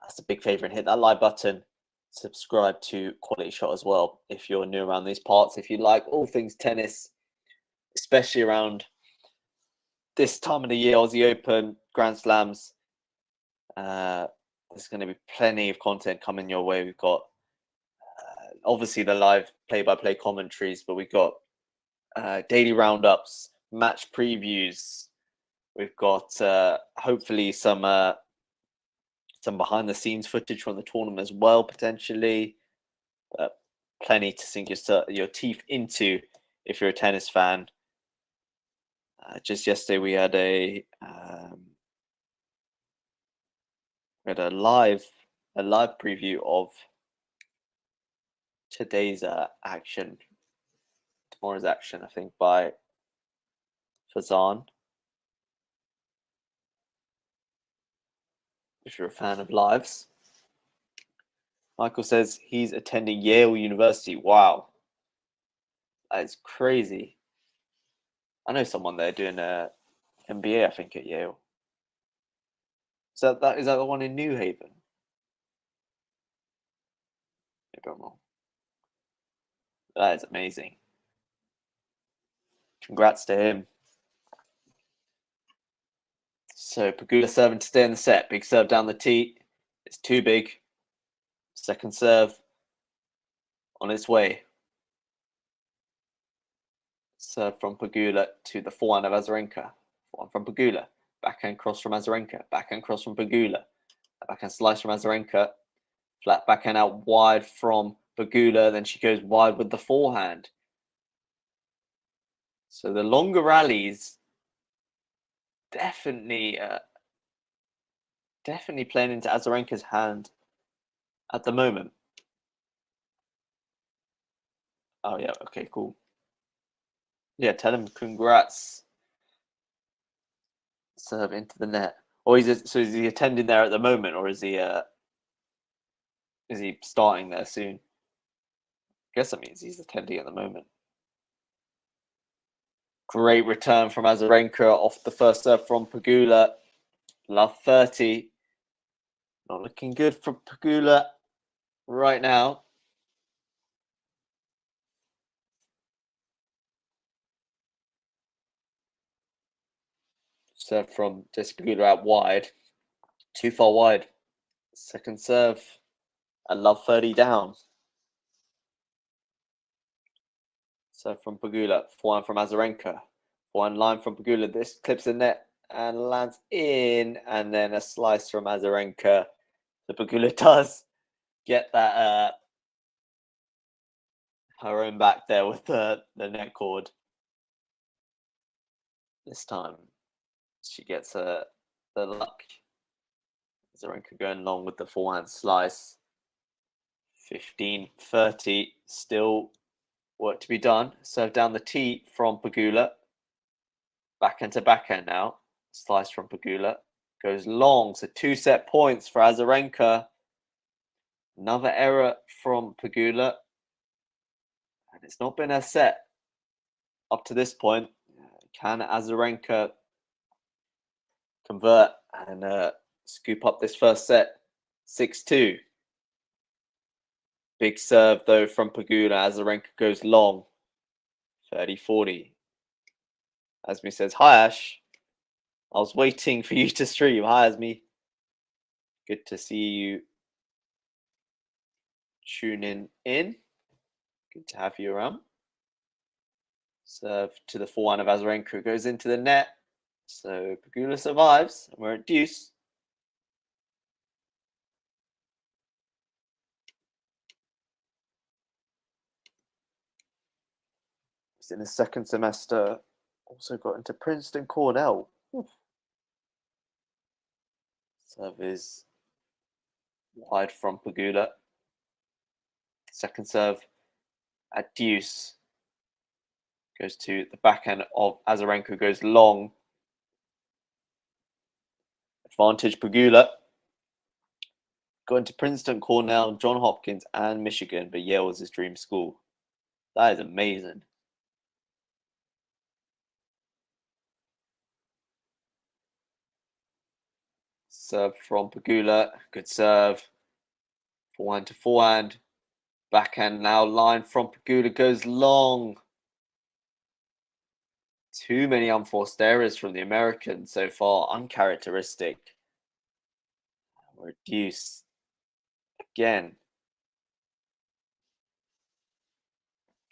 us a big favour and hit that like button. Subscribe to QualityShot as well if you're new around these parts. If you like all things tennis, especially around this time of the year, Aussie Open, Grand Slams, there's going to be plenty of content coming your way. We've got obviously the live play-by-play commentaries, but we've got daily roundups, match previews. We've got hopefully some behind-the-scenes footage from the tournament as well, potentially. Plenty to sink your teeth into if you're a tennis fan. Just yesterday, we had a live preview of today's action. Tomorrow's action, I think, by Fazan. If you're a fan of lives. Michael says he's attending Yale University. Wow. That is crazy. I know someone there doing a MBA, I think, at Yale. Is that the one in New Haven? Maybe I'm wrong. That is amazing. Congrats to him. So Pegula serving to stay in the set. Big serve down the tee. It's too big. Second serve on its way. Serve from Pegula to the forehand of Azarenka. Forehand from Pegula. Backhand cross from Azarenka. Backhand cross from Pegula. Backhand slice from Azarenka. Flat backhand out wide from Pegula. Then she goes wide with the forehand. So the longer rallies definitely playing into Azarenka's hand at the moment. Oh yeah, okay, cool. Yeah, tell him congrats. Serve into the net. Or is he attending there at the moment, or is he starting there soon? I guess that means he's attending at the moment. Great return from Azarenka off the first serve from Pegula. Love 30. Not looking good for Pegula right now. Serve from Jessica Pegula out wide. Too far wide. Second serve. And love 30 down. Serve from Pegula. Forehand from Azarenka. Forehand line from Pegula. This clips the net and lands in. And then a slice from Azarenka. So Pegula does get that her own back there with the net cord. This time she gets the luck. Azarenka going long with the forehand slice. 15-30. Still work to be done. Serve down the tee from Pegula. Backhand to backhand now. Slice from Pegula. Goes long. So 2 set points for Azarenka. Another error from Pegula. And it's not been a set up to this point. Can Azarenka convert and scoop up this first set? 6-2. Big serve, though, from Pegula. Azarenka goes long. 30-40. Asmi says, hi, Ash. I was waiting for you to stream. Hi, Asmi. Good to see you tuning in. Good to have you around. Serve to the forehand of Azarenka. Goes into the net. So Pegula survives. And we're at deuce. He's in his second semester. Also got into Princeton, Cornell. Oof. Serve is wide from Pegula. Second serve at deuce. Goes to the backhand of Azarenka, goes long. Advantage Pegula. Going to Princeton, Cornell, Johns Hopkins, and Michigan, but Yale was his dream school. That is amazing. Serve from Pegula. Good serve. Forehand to forehand. Backhand now line from Pegula goes long. Too many unforced errors from the American so far. Uncharacteristic. Reduce again.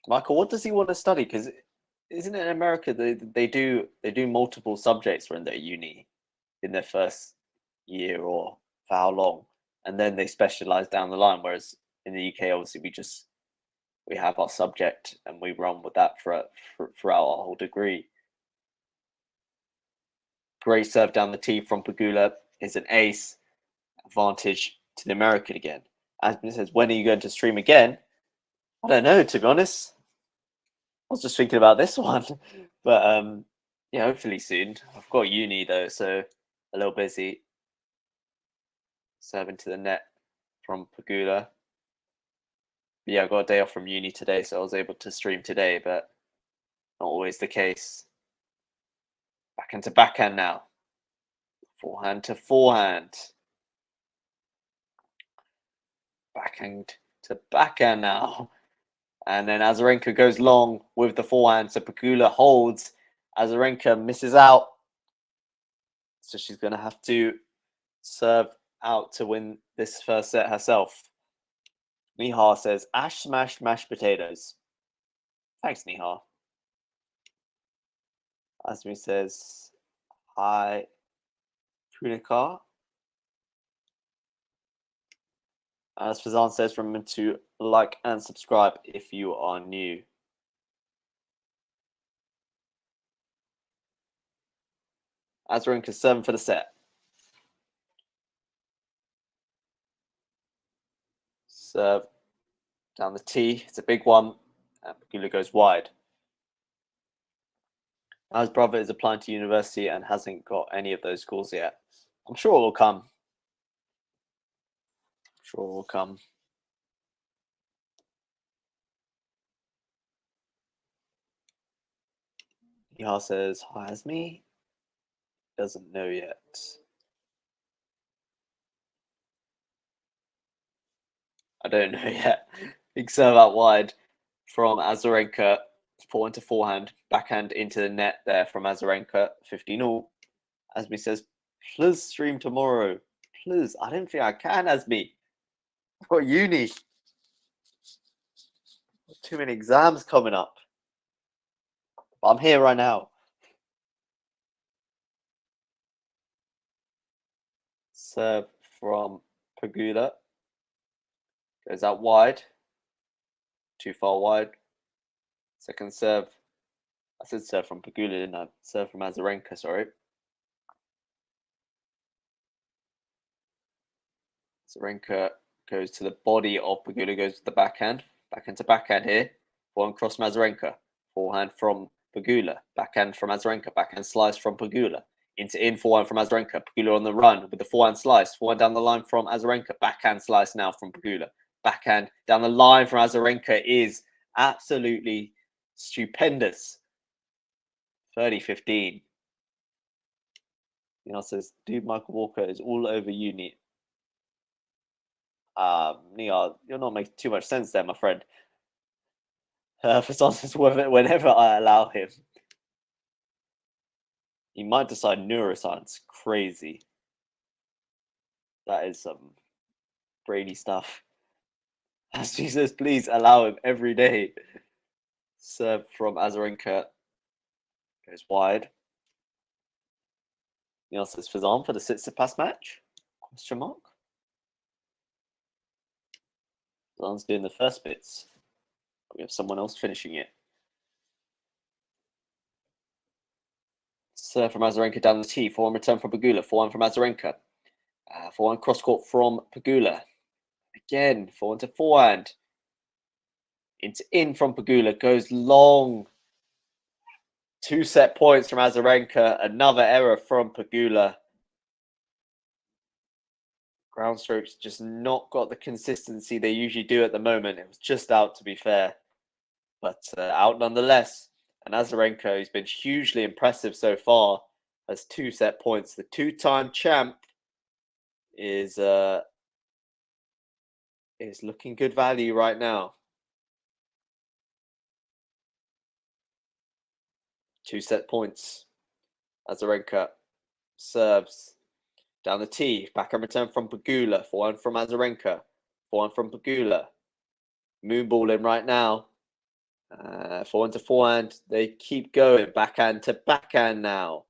Michael, what does he want to study? Because isn't it in America they do multiple subjects when they're uni in their first year or for how long, and then they specialize down the line. Whereas in the UK, obviously, we have our subject and we run with that throughout our whole degree. Great serve down the tee from Pegula is an ace. Advantage to the American again. Aspen says, when are you going to stream again? I don't know, to be honest. I was just thinking about this one. But yeah, hopefully soon. I've got uni though, so a little busy. Serving to the net from Pegula. Yeah, I got a day off from uni today, so I was able to stream today, but not always the case. Backhand to backhand now. Forehand to forehand. Backhand to backhand now. And then Azarenka goes long with the forehand, so Pegula holds. Azarenka misses out. So she's going to have to serve out to win this first set herself. Nihar says, Ash smashed mashed potatoes. Thanks, Nihar. Asmi says, hi, Punikar. As Fazan says, remember to like and subscribe if you are new. Azarenka 7 for the set. Serve down the tee. It's a big one. And Pegula goes wide. His brother is applying to university and hasn't got any of those schools yet. I'm sure it will come. Sure it will come. Nihar says, hi, Asmi. Doesn't know yet. I don't know yet. Big serve out wide from Azarenka. Forehand to forehand. Backhand into the net there from Azarenka. 15-all. Asmi says, please stream tomorrow. Please. I don't think I can, Asmi. I've got uni. Too many exams coming up. But I'm here right now. Serve from Pegula. Goes out wide. Too far wide. Second serve. I said serve from Pegula, didn't I? Serve from Azarenka, sorry. Azarenka goes to the body of Pegula, goes to the backhand. Backhand to backhand here. Forehand cross from Azarenka. Forehand from Pegula. Backhand from Azarenka. Backhand slice from Pegula. In forehand from Azarenka. Pegula on the run with the forehand slice. Forehand down the line from Azarenka. Backhand slice now from Pegula. Backhand down the line from Azarenka is absolutely stupendous. 30-15. Neil says, dude, Michael Walker is all over uni. Neil, you're not making too much sense there, my friend. For says, whenever I allow him, he might decide neuroscience. Crazy. That is some Brady stuff. As he says, please allow him every day. Serve from Azarenka goes wide. Neil says, Fazan for the Tsitsipas match? Question mark. Fazan's doing the first bits. We have someone else finishing it. Serve from Azarenka down the tee. Forehand return from Pegula. Forehand from Azarenka. Forehand cross court from Pegula. Again, forehand to forehand. It's in from Pegula. Goes long. 2 set points from Azarenka. Another error from Pegula. Ground strokes just not got the consistency they usually do at the moment. It was just out, to be fair. But out nonetheless. And Azarenka, who's been hugely impressive so far, has 2 set points. The 2-time champ is looking good value right now. 2 set points. Azarenka serves down the tee. Backhand return from Pegula. Forehand from Azarenka. Forehand from Pegula. Moonballing right now. Forehand to forehand. They keep going. Backhand to backhand now.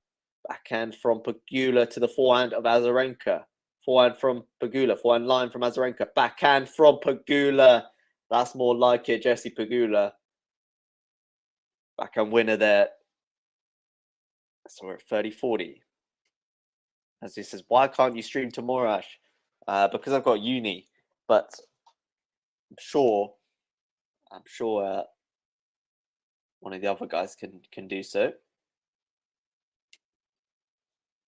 Backhand from Pegula to the forehand of Azarenka. Forehand from Pegula. Forehand line from Azarenka. Backhand from Pegula. That's more like it, Jesse Pegula. Backhand winner there. So we're at 30-40. As he says, why can't you stream tomorrow, Ash? Because I've got uni. But I'm sure one of the other guys can do so.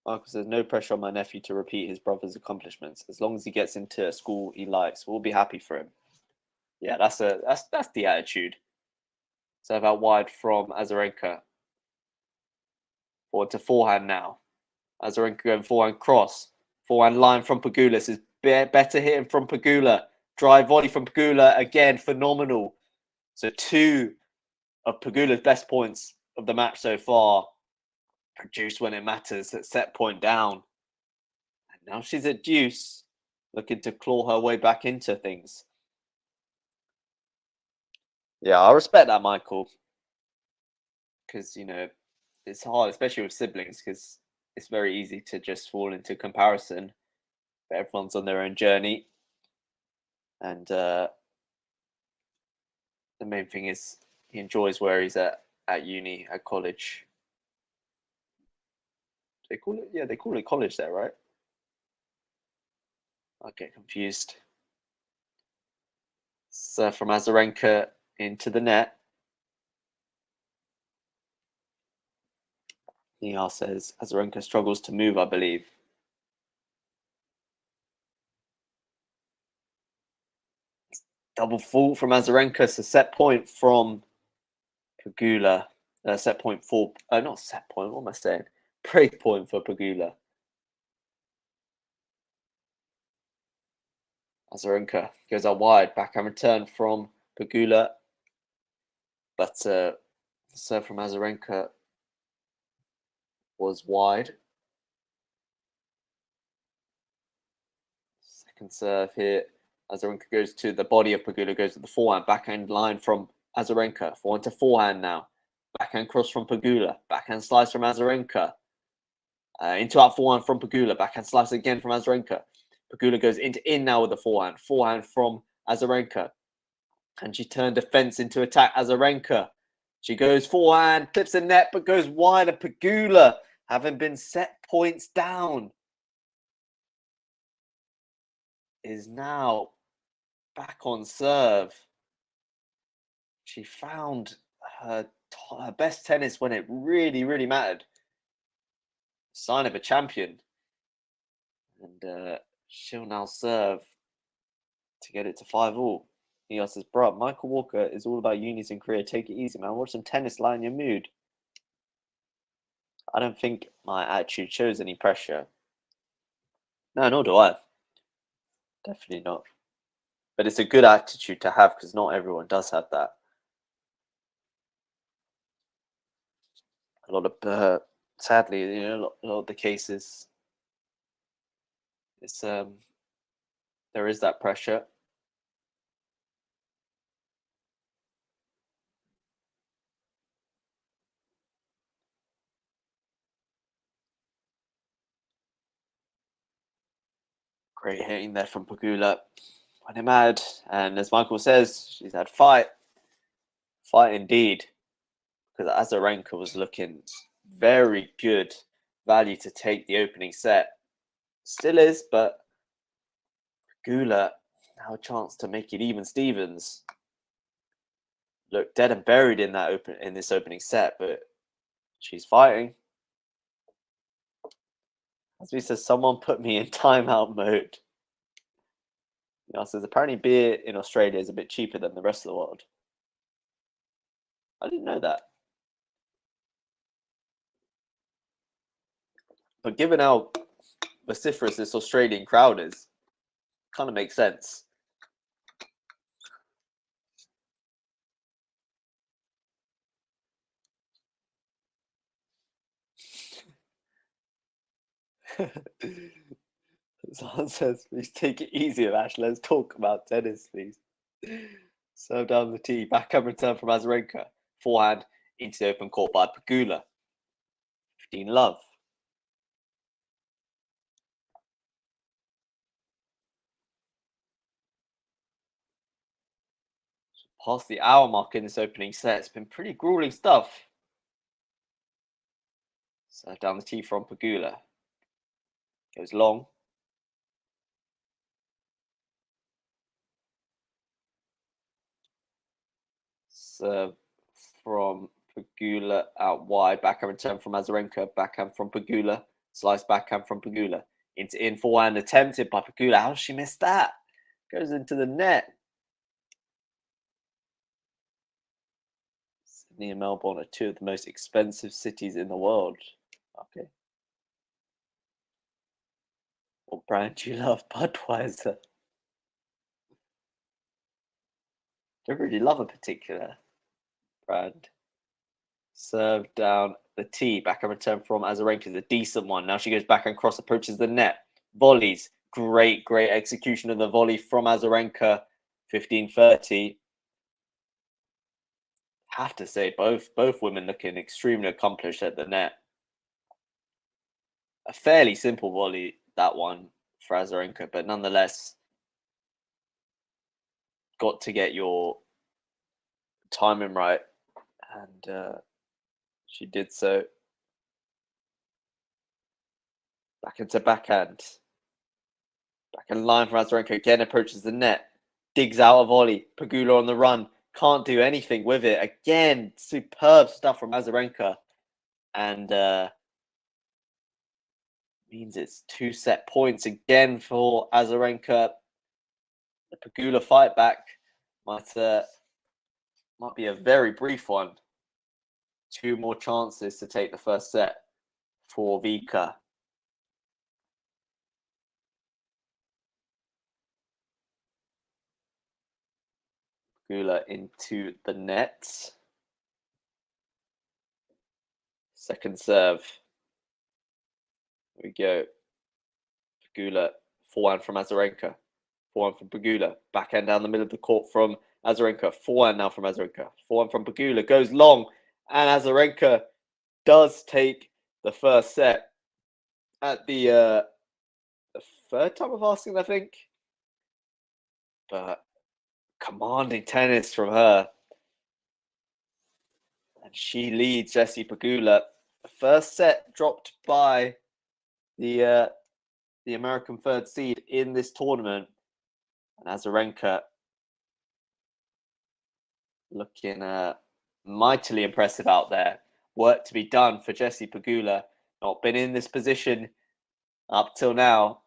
Marcus says, no pressure on my nephew to repeat his brother's accomplishments. As long as he gets into a school he likes, we'll be happy for him. Yeah, that's the attitude. So about wide from Azarenka. Forward to forehand now. Azarenka going forehand cross. Forehand line from Pegula. This is better hitting from Pegula. Drive volley from Pegula. Again, phenomenal. So 2 of Pegula's best points of the match so far produced when it matters at set point down. And now she's at deuce, looking to claw her way back into things. Yeah, I respect that, Michael. Because, you know, it's hard, especially with siblings, because it's very easy to just fall into comparison. But everyone's on their own journey. And the main thing is he enjoys where he's at uni, at college. They call it college there, right? I get confused. So from Azarenka into the net. Nihal says Azarenka struggles to move, I believe. Double fault from Azarenka. So set point from Pegula. Set point for not set point. What am I saying? Break point for Pegula. Azarenka goes out wide. Backhand return from Pegula. But the serve from Azarenka was wide. Second serve here. Azarenka goes to the body of Pegula, goes to the forehand. Backhand line from Azarenka. Forehand to forehand now. Backhand cross from Pegula. Backhand slice from Azarenka. Into out forehand from Pegula. Backhand slice again from Azarenka. Pegula goes in now with the forehand. Forehand from Azarenka. And she turned defense into attack. Azarenka. She goes forehand, clips the net, but goes wide. And Pegula, having been set points down, is now back on serve. She found her best tennis when it really, really mattered. Sign of a champion. And she'll now serve to get it to 5-all. He says, bro, Michael Walker is all about unis in Korea. Take it easy, man. Watch some tennis, lighten your mood. I don't think my attitude shows any pressure. No, nor do I. Definitely not. But it's a good attitude to have because not everyone does have that. A lot of, sadly, you know, a lot of the cases, it's there is that pressure. Great hitting there from Pegula. Went him mad. And as Michael says, she's had fight. Fight indeed. Because Azarenka was looking very good value to take the opening set. Still is, but Pegula now a chance to make it even Stevens. Look dead and buried in this opening set, but she's fighting. As we said, someone put me in timeout mode. Says apparently beer in Australia is a bit cheaper than the rest of the world. I didn't know that. But given how vociferous this Australian crowd is, kind of makes sense. Someone says, please take it easy, Ash. Let's talk about tennis, please. Serve down the tee. Backhand return from Azarenka. Forehand into the open court by Pegula. 15 love. Past the hour mark in this opening set. It's been pretty grueling stuff. Serve down the tee from Pegula. Goes long. Serve from Pegula out wide. Backhand return from Azarenka. Backhand from Pegula. Slice backhand from Pegula. Into in forehand attempted by Pegula. How did she miss that? Goes into the net. Sydney and Melbourne are two of the most expensive cities in the world. Okay. What brand do you love? Budweiser. Don't really love a particular brand. Serve down the tee. Backhand return from Azarenka is a decent one. Now she goes back and cross approaches the net. Volleys. Great execution of the volley from Azarenka. 15-30. Have to say, both women looking extremely accomplished at the net. A fairly simple volley, that one, for Azarenka, but nonetheless, got to get your timing right, and she did so. Back into backhand. Backhand line from Azarenka, again approaches the net. Digs out a volley. Pegula on the run. Can't do anything with it. Again, superb stuff from Azarenka. And means it's 2 set points again for Azarenka. The Pegula fight back might be a very brief one. 2 more chances to take the first set for Vika. Pegula into the net. Second serve. Here we go. Pegula, forehand from Azarenka. Forehand from Pegula. Backhand down the middle of the court from Azarenka. Forehand now from Azarenka. Forehand from Pegula. Goes long. And Azarenka does take the first set at the third time of asking, I think. But commanding tennis from her. And she leads Jessie Pegula. The first set dropped by the American third seed in this tournament. And Azarenka looking mightily impressive out there. Work to be done for Jessie Pegula. Not been in this position up till now.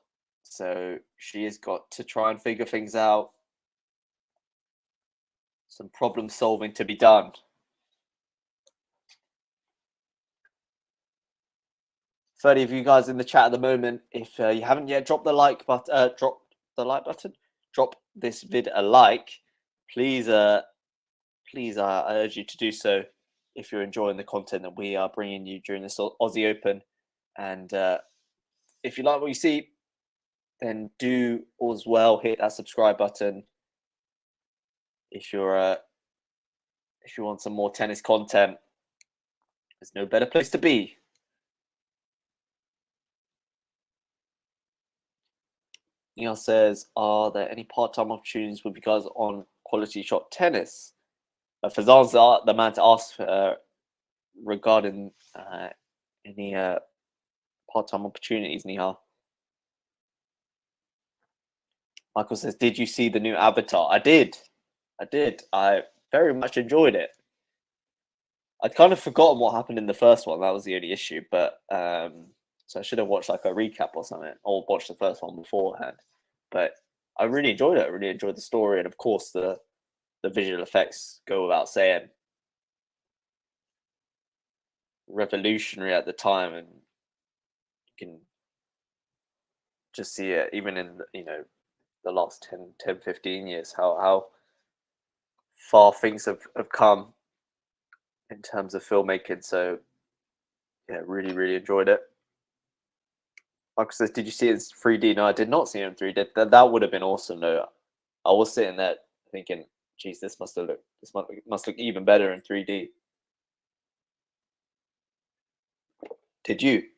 So she has got to try and figure things out. Some problem solving to be done. 30 of you guys in the chat at the moment. If you haven't yet dropped the like button, drop this vid a like. Please, I urge you to do so if you're enjoying the content that we are bringing you during this Aussie Open. And if you like what you see, then do as well hit that subscribe button. If you want some more tennis content, there's no better place to be. Neil says, are there any part-time opportunities with you guys on QualityShot Tennis? Fazan's the man to ask regarding Any part-time opportunities, Nihal? Michael says, "Did you see the new Avatar?" I did. I very much enjoyed it. I'd kind of forgotten what happened in the first one. That was the only issue. But so I should have watched like a recap or something, or watched the first one beforehand. But I really enjoyed it. I really enjoyed the story, and of course the visual effects go without saying. Revolutionary at the time, and you can just see it even in the last 10, 15 years how far things have come in terms of filmmaking. So yeah, really enjoyed it. Michael says, "Did you see it in 3D?" No, I did not see it in 3D. That would have been awesome. No, I was sitting there thinking, "Geez, this must look even better in 3D." Did you?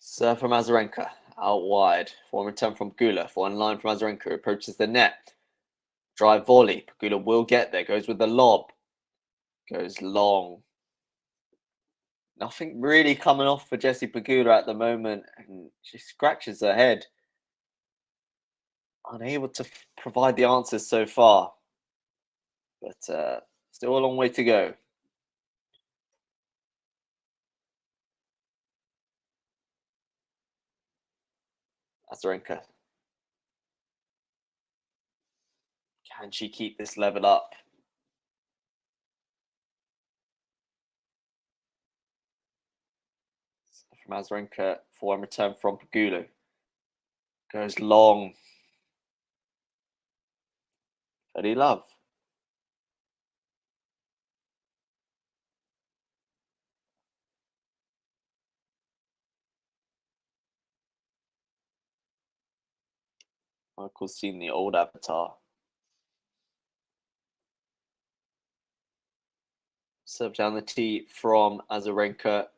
Serve from Azarenka, out wide. Form return from PEGULA. For in line from Azarenka, approaches the net. Drive volley. PEGULA will get there. Goes with the lob. Goes long. Nothing really coming off for Jessie Pegula at the moment, and she scratches her head. Unable to provide the answers so far, but still a long way to go. Azarenka. Can she keep this level up? From Azarenka, forward return from PEGULA. Goes long. Eddie Love. Michael's seen the old Avatar. Serve down the tee from Azarenka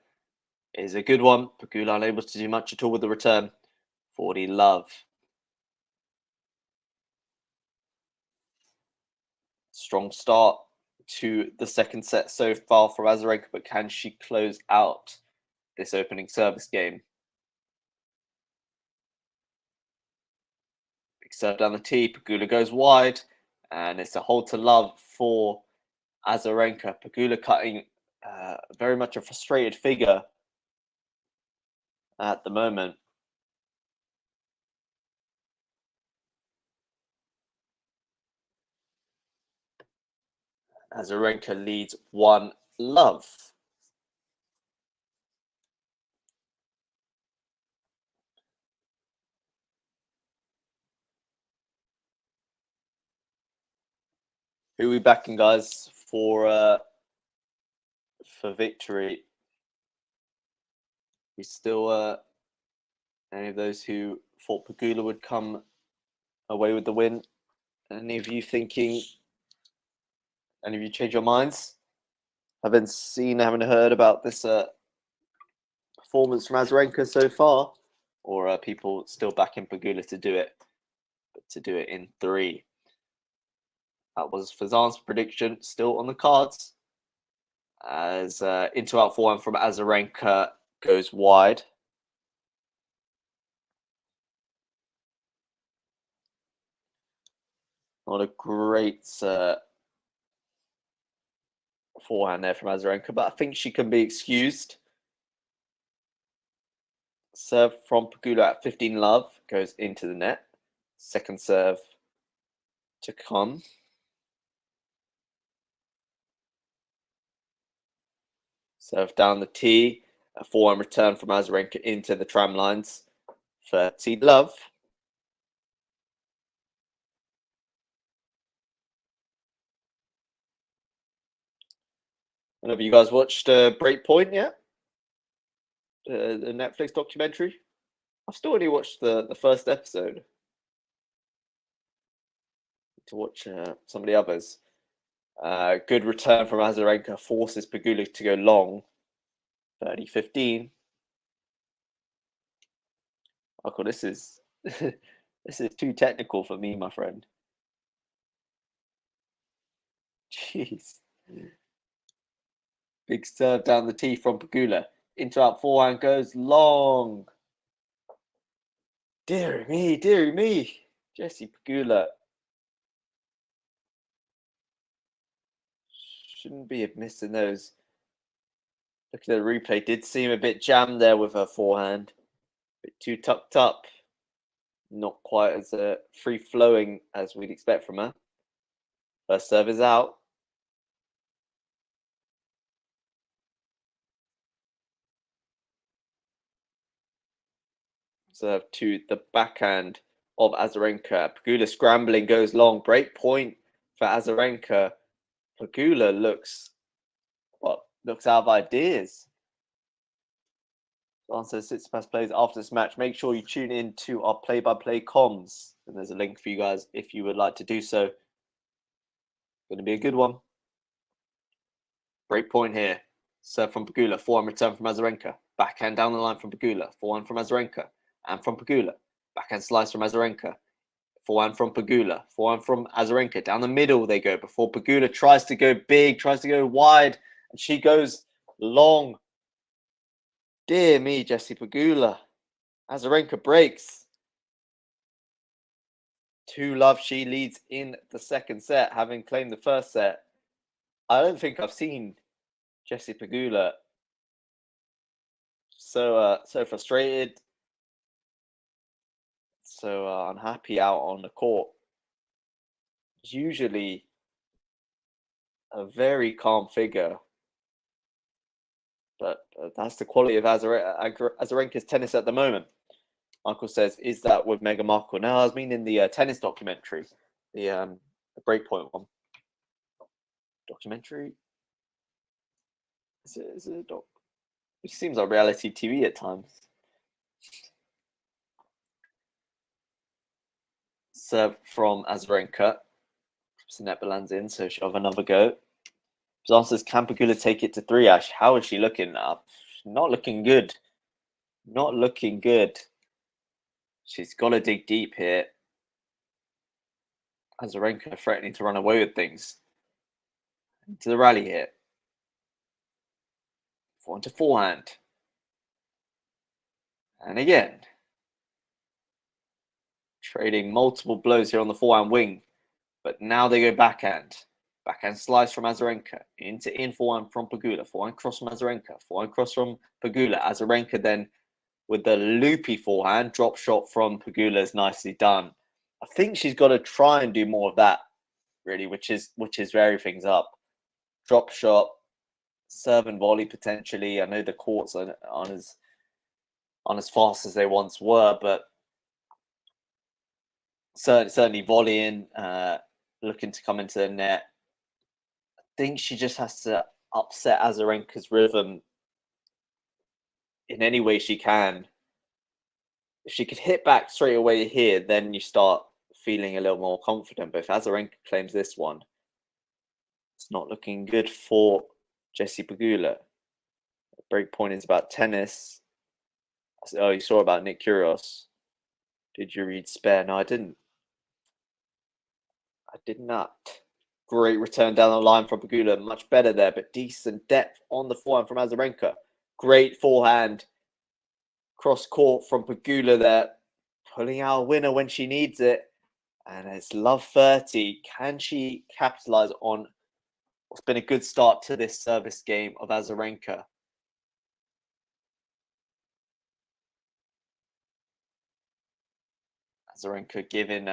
is a good one. PEGULA unable to do much at all with the return. 40 Love. Strong start to the second set so far for Azarenka, but can she close out this opening service game? Big serve down the tee. PEGULA goes wide, and it's a hold to love for Azarenka. PEGULA cutting very much a frustrated figure at the moment. Azarenka leads 1 love. Who are we backing, guys, for victory? We still any of those who thought PEGULA would come away with the win? Any of you thinking? Any of you change your minds? Haven't heard about this performance from Azarenka so far, or are people still backing PEGULA to do it? But to do it in 3. That was Fazan's prediction, still on the cards. As into out forehand from Azarenka goes wide. Not a great forehand there from Azarenka, but I think she can be excused. Serve from PEGULA at 15 love goes into the net. Second serve to come. Serve down the tee. A forehand return from Azarenka into the tram lines. 30 love. Have you guys watched Breakpoint yet? The Netflix documentary? I've still only watched the first episode. To watch some of the others. Good return from Azarenka forces PEGULA to go long. 30-15. Michael, this is This is too technical for me, my friend. Jeez. Big serve down the tee from Pegula. Into out forehand goes long. Dear me. Jessie Pegula shouldn't be missing those. Look at the replay. Did seem a bit jammed there with her forehand. A bit too tucked up. Not quite as free flowing as we'd expect from her. First serve is out. Serve to the backhand of Azarenka. Pegula scrambling goes long. Break point for Azarenka. Pegula looks out of ideas. Answer Tsitsipas plays after this match. Make sure you tune in to our play-by-play comms, and there's a link for you guys if you would like to do so. Going to be a good one. Break point here. Serve from Pegula. Forehand return from Azarenka. Backhand down the line from Pegula. Forehand from Azarenka. And from Pegula. Backhand slice from Azarenka. Forehand from Pegula. Forehand from Azarenka. Down the middle they go before Pegula tries to go big, tries to go wide, and she goes long. Dear me, Jessie Pegula. Azarenka breaks. 2-love, she leads in the second set, having claimed the first set. I don't think I've seen Jessie Pegula so frustrated, so unhappy out on the court. Usually a very calm figure, but that's the quality of Azarenka's tennis at the moment. Michael says, is that with Meghan Markle? No, I was meaning the tennis documentary, the Breakpoint one. Documentary? Is it a doc? It seems like reality TV at times. Serve from Azarenka. Net lands in, so she'll have another go. Answers, can Pegula take it to 3, Ash? How is she looking now? Not looking good. Not looking good. She's got to dig deep here. Azarenka threatening to run away with things. Into the rally here. Forehand to forehand. And again. Trading multiple blows here on the forehand wing. But now they go backhand. Backhand slice from Azarenka. Into in forehand from Pegula. Forehand cross from Azarenka. Forehand cross from Pegula. Azarenka then with the loopy forehand. Drop shot from Pegula is nicely done. I think she's got to try and do more of that, really, which is vary things up. Drop shot, serve and volley potentially. I know the courts aren't as fast as they once were, but certainly volleying, looking to come into the net. I think she just has to upset Azarenka's rhythm in any way she can. If she could hit back straight away here, then you start feeling a little more confident. But if Azarenka claims this one, it's not looking good for Jessie Pegula. Break point is about tennis. Oh, you saw about Nick Kyrgios. Did you read Spare? No, I didn't. I did not. Great return down the line from Pegula. Much better there, but decent depth on the forehand from Azarenka. Great forehand. Cross court from Pegula there. Pulling out a winner when she needs it. And it's love 30. Can she capitalize on what's been a good start to this service game of Azarenka? Azarenka giving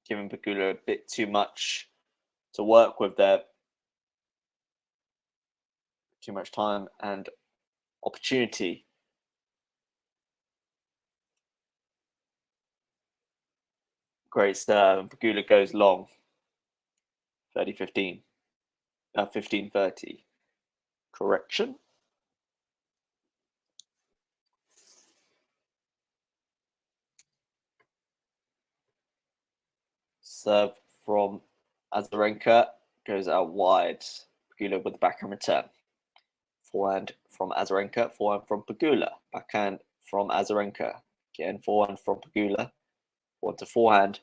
Pegula a bit too much to work with there. Too much time and opportunity. Great serve. Pegula goes long. 30-15. 15-30. Correction. Serve from Azarenka goes out wide. Pegula with the backhand return. Forehand from Azarenka. Forehand from Pegula. Backhand from Azarenka. Again, forehand from Pegula. Forward to forehand.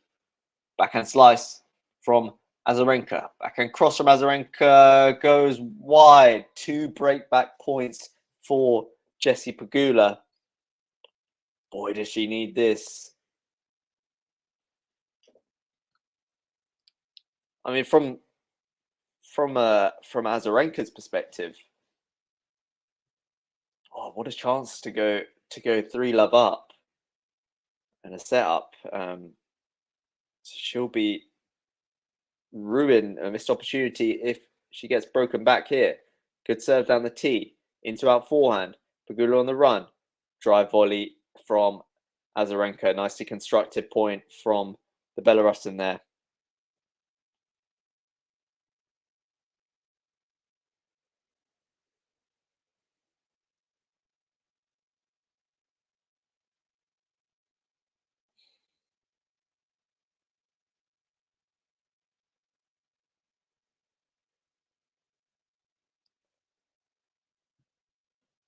Backhand slice from Azarenka. Backhand cross from Azarenka goes wide. 2 breakback points for Jessie Pegula. Boy, does she need this. I mean, from Azarenka's perspective, oh, what a chance to go 3-love up and a setup. She'll be ruined a missed opportunity if she gets broken back here. Good serve down the tee into out forehand. Pegula on the run. Drive volley from Azarenka. Nicely constructed point from the Belarusian there.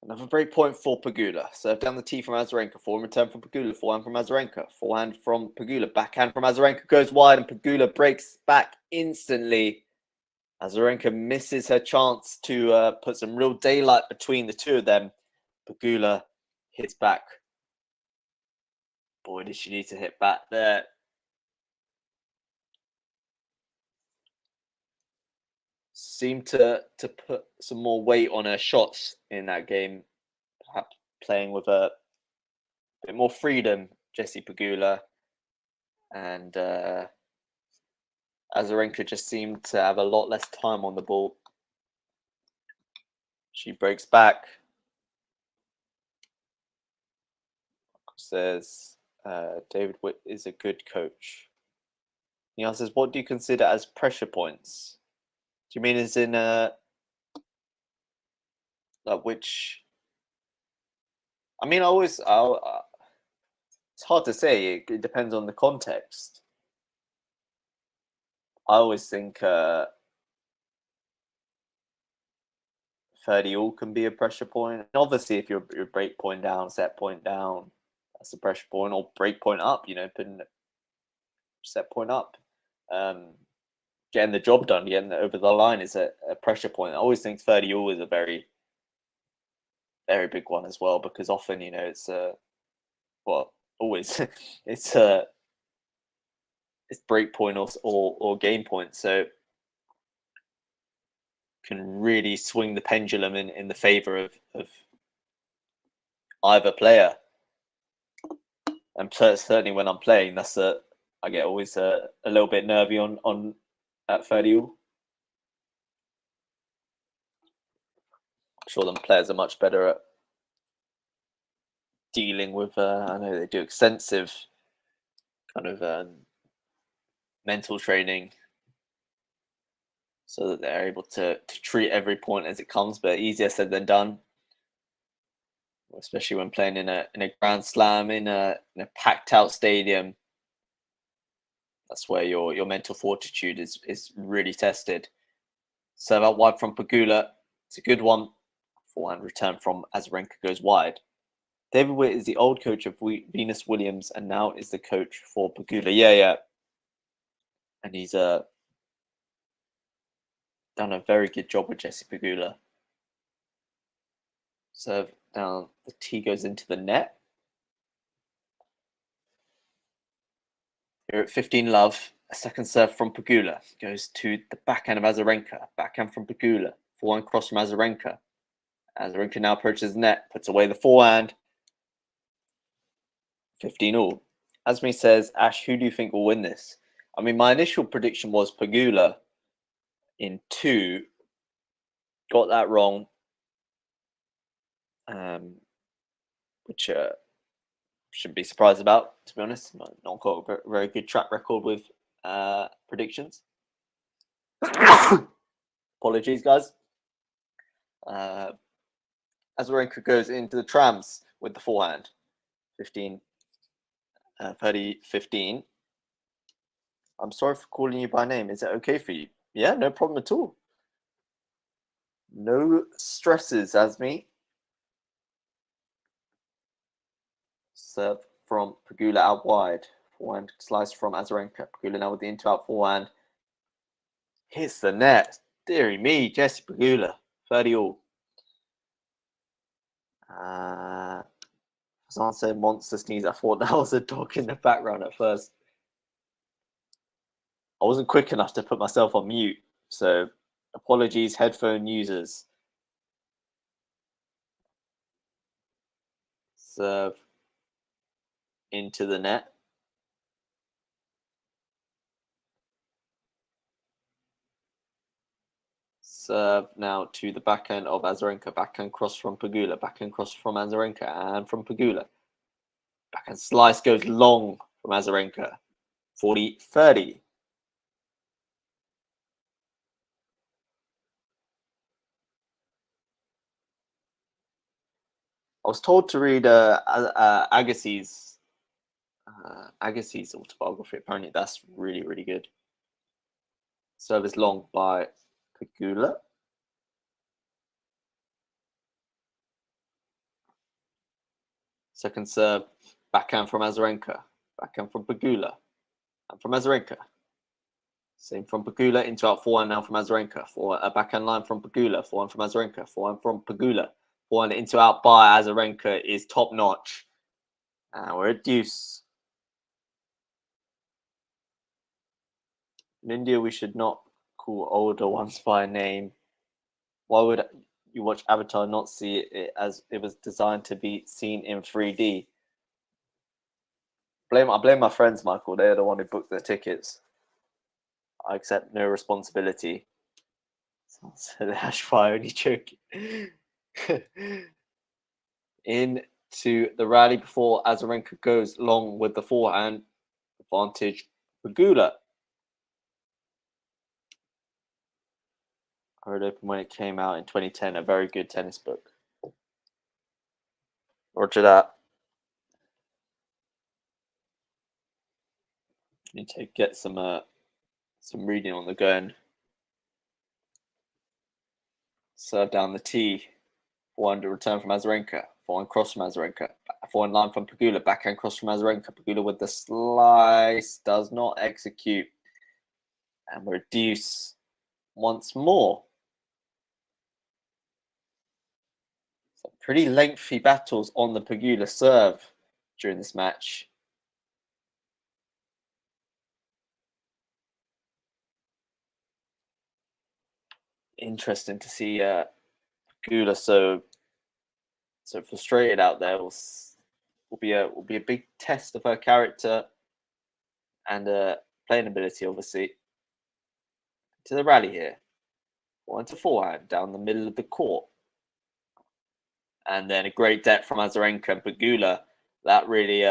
Another break point for Pegula. Serve down the tee from Azarenka. Forehand return from Pegula. Forehand from Azarenka. Forehand from Pegula. Backhand from Azarenka goes wide and Pegula breaks back instantly. Azarenka misses her chance to put some real daylight between the two of them. Pegula hits back. Boy, did she need to hit back there. Seemed to put some more weight on her shots in that game. Perhaps playing with a bit more freedom, Jessie Pegula. And Azarenka just seemed to have a lot less time on the ball. She breaks back. Says David Witt is a good coach. He asks, what do you consider as pressure points? Do you mean as in like which? I mean, it's hard to say. It depends on the context. I always think 30-all can be a pressure point. And obviously, if you're break point down, set point down, that's a pressure point, or break point up, putting set point up. Getting the job done, getting over the line is a pressure point. I always think 30-all is a very, very big one as well, because often, it's always it's break point or game point. So can really swing the pendulum in the favor of either player. And certainly when I'm playing, I get always a little bit nervy on at 30-all. I'm sure the players are much better at dealing with. I know they do extensive kind of mental training, so that they're able to treat every point as it comes. But easier said than done, especially when playing in a Grand Slam in a packed out stadium. That's where your mental fortitude is really tested. Serve out wide from Pegula. It's a good one. Forehand return from Azarenka goes wide. David Witt is the old coach of Venus Williams and now is the coach for Pegula. Yeah. And he's done a very good job with Jessie Pegula. Serve down, the tee goes into the net. Here at 15-love, a second serve from Pegula goes to the backhand of Azarenka. Backhand from Pegula. Forehand cross from Azarenka. Azarenka now approaches the net, puts away the forehand. 15-all. Asmi says, Ash, who do you think will win this? I mean, my initial prediction was Pegula in 2. Got that wrong. Which shouldn't be surprised about, to be honest. Not got a very good track record with predictions. Apologies, guys. Azarenka goes into the trams with the forehand. 30-15. I'm sorry for calling you by name. Is it okay for you? Yeah, no problem at all. No stresses, Asmi. Serve from Pegula out wide. Forehand slice from Azarenka. Pegula now with the into-out forehand. Hits the net. Deary me, Jesse Pegula. 30 all. Someone said monster sneeze. I thought that was a dog in the background at first. I wasn't quick enough to put myself on mute. So apologies, headphone users. Serve into the net. Serve now to the backhand of Azarenka. Backhand cross from Pegula. Backhand cross from Azarenka and from Pegula. Backhand slice goes long from Azarenka. 40-30. I was told to read Agassi's autobiography. Apparently, that's really, really good. Service long by Pegula. Second serve, backhand from Azarenka. Backhand from Pegula. And from Azarenka. Same from Pegula, into out forehand now from Azarenka. For a backhand line from Pegula. Forehand from Azarenka. Forehand from Pegula. Forehand into out by Azarenka is top notch. And we're at deuce. In India, we should not call older ones by name. Why would you watch Avatar not see it as it was designed to be seen in 3D? I blame my friends, Michael. They're the one who booked the tickets. I accept no responsibility. So that's why only joking. Into the rally before Azarenka goes long with the forehand. Advantage Pegula. I read Open when it came out in 2010. A very good tennis book. Roger that. Need to get some reading on the go and serve down the tee. Forehand return from Azarenka. Forehand cross from Azarenka. Forehand line from Pegula. Backhand cross from Azarenka. Pegula with the slice. Does not execute. And we're deuce once more. So pretty lengthy battles on the Pegula serve during this match. Interesting to see Pegula so frustrated out there. Will be a big test of her character and playing ability, obviously. To the rally here. Forehand to forehand down the middle of the court. And then a great depth from Azarenka and Pegula. That really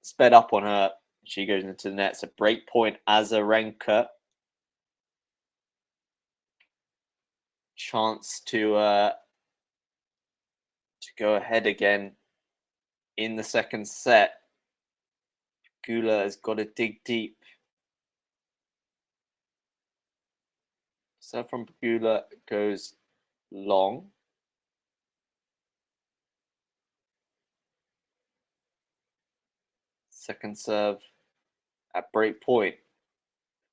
sped up on her. She goes into the net. So break point Azarenka. Chance to go ahead again in the second set. Pegula has got to dig deep. So from Pegula goes long. Second serve at break point.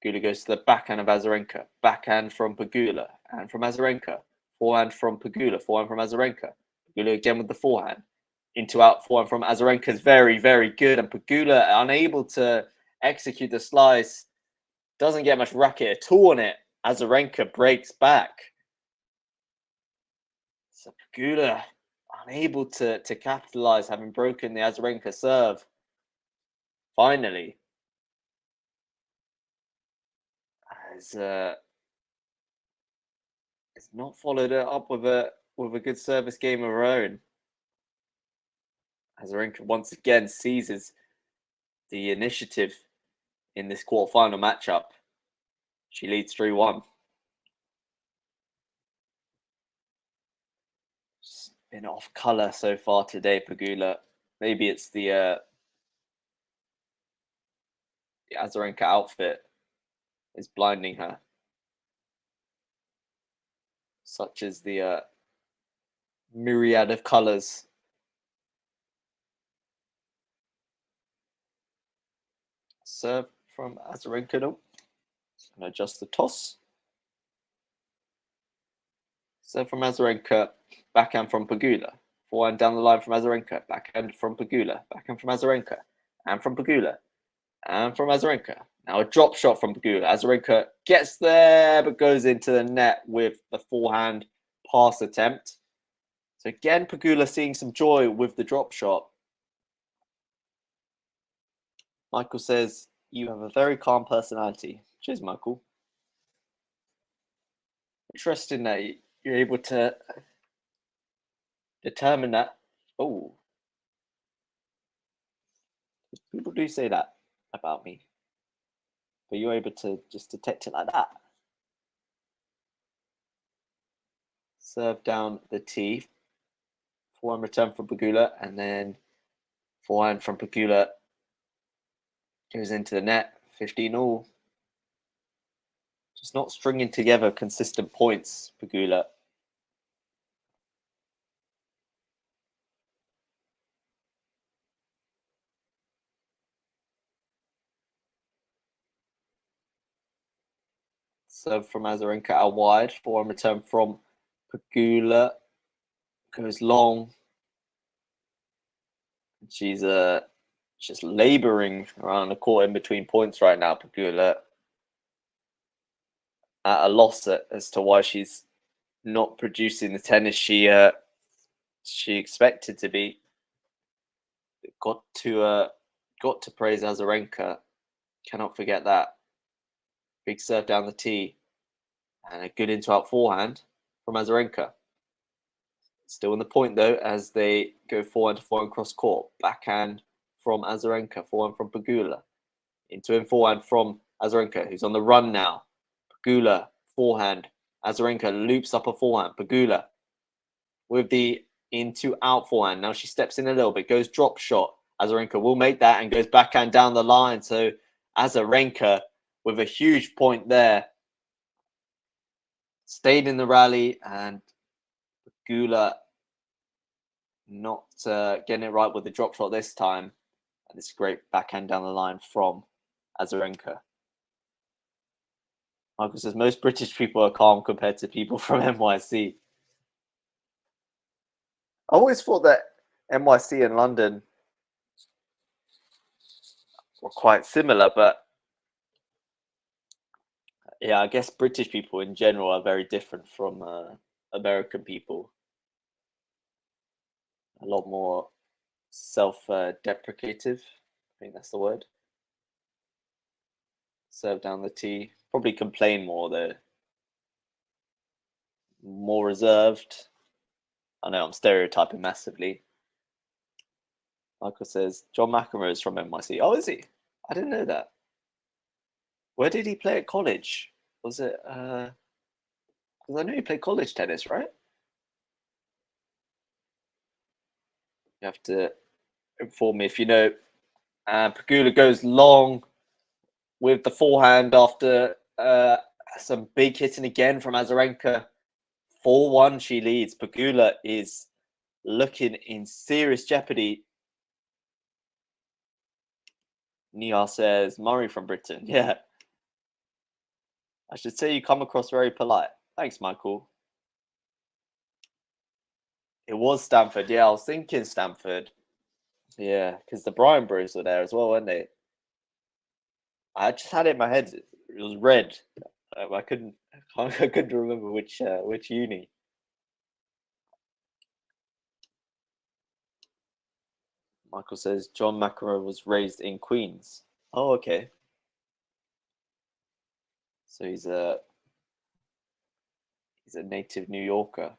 Pegula goes to the backhand of Azarenka. Backhand from Pegula and from Azarenka. Forehand from Pegula. Forehand from Azarenka. Pegula again with the forehand. Into out forehand from Azarenka is very, very good. And Pegula unable to execute the slice. Doesn't get much racket at all on it. Azarenka breaks back. So Pegula unable to capitalize, having broken the Azarenka serve. Finally. Has not followed it up with a good service game of her own. Azarenka once again seizes the initiative in this quarterfinal matchup. She leads 3-1. She's been off colour so far today, Pegula. Maybe it's the Azarenka outfit is blinding her. Such as the myriad of colours. Serve from Azarenka now. And adjust the toss. Serve from Azarenka. Backhand from PEGULA. Forehand down the line from Azarenka. Backhand from PEGULA. Backhand from Azarenka. And from PEGULA. And from Azarenka. Now a drop shot from PEGULA. Azarenka gets there, but goes into the net with the forehand pass attempt. So again, PEGULA seeing some joy with the drop shot. Michael says, you have a very calm personality. Cheers, Michael. Interesting that you're able to determine that. Oh, people do say that about me, but you're able to just detect it like that. Serve down the tee. Forehand return from PEGULA, and then forehand from PEGULA goes into the net. 15 all. Just not stringing together consistent points, PEGULA. Serve from Azarenka out wide. Forehand return from PEGULA goes long. She's just laboring around the court in between points right now. PEGULA at a loss as to why she's not producing the tennis she expected to be. Got to praise Azarenka. Cannot forget that. Big serve down the tee. And a good into-out forehand from Azarenka. Still in the point, though, as they go forehand to forehand cross court. Backhand from Azarenka. Forehand from PEGULA. Into and forehand from Azarenka, who's on the run now. PEGULA, forehand. Azarenka loops up a forehand. PEGULA with the into-out forehand. Now she steps in a little bit. Goes drop shot. Azarenka will make that and goes backhand down the line. So Azarenka with a huge point there. Stayed in the rally, and PEGULA not getting it right with the drop shot this time. And it's great backhand down the line from Azarenka. Michael says, most British people are calm compared to people from NYC. I always thought that NYC and London were quite similar, but yeah, I guess British people in general are very different from American people. A lot more self-deprecative. I think that's the word. Serve down the tee. Probably complain more, though. More reserved. I know I'm stereotyping massively. Michael says, John McEnroe is from NYC. Oh, is he? I didn't know that. Where did he play at college? Was it... Because I know he played college tennis, right? You have to inform me if you know. PEGULA goes long with the forehand after some big hitting again from Azarenka. 4-1 she leads. PEGULA is looking in serious jeopardy. Nihar says, Murray from Britain. Yeah. I should say you come across very polite. Thanks, Michael. It was Stanford. Yeah, I was thinking Stanford. Yeah, because the Bryan Bros were there as well, weren't they? I just had it in my head. It was red. I couldn't remember which uni. Michael says John McEnroe was raised in Queens. Oh, okay. So he's a native New Yorker.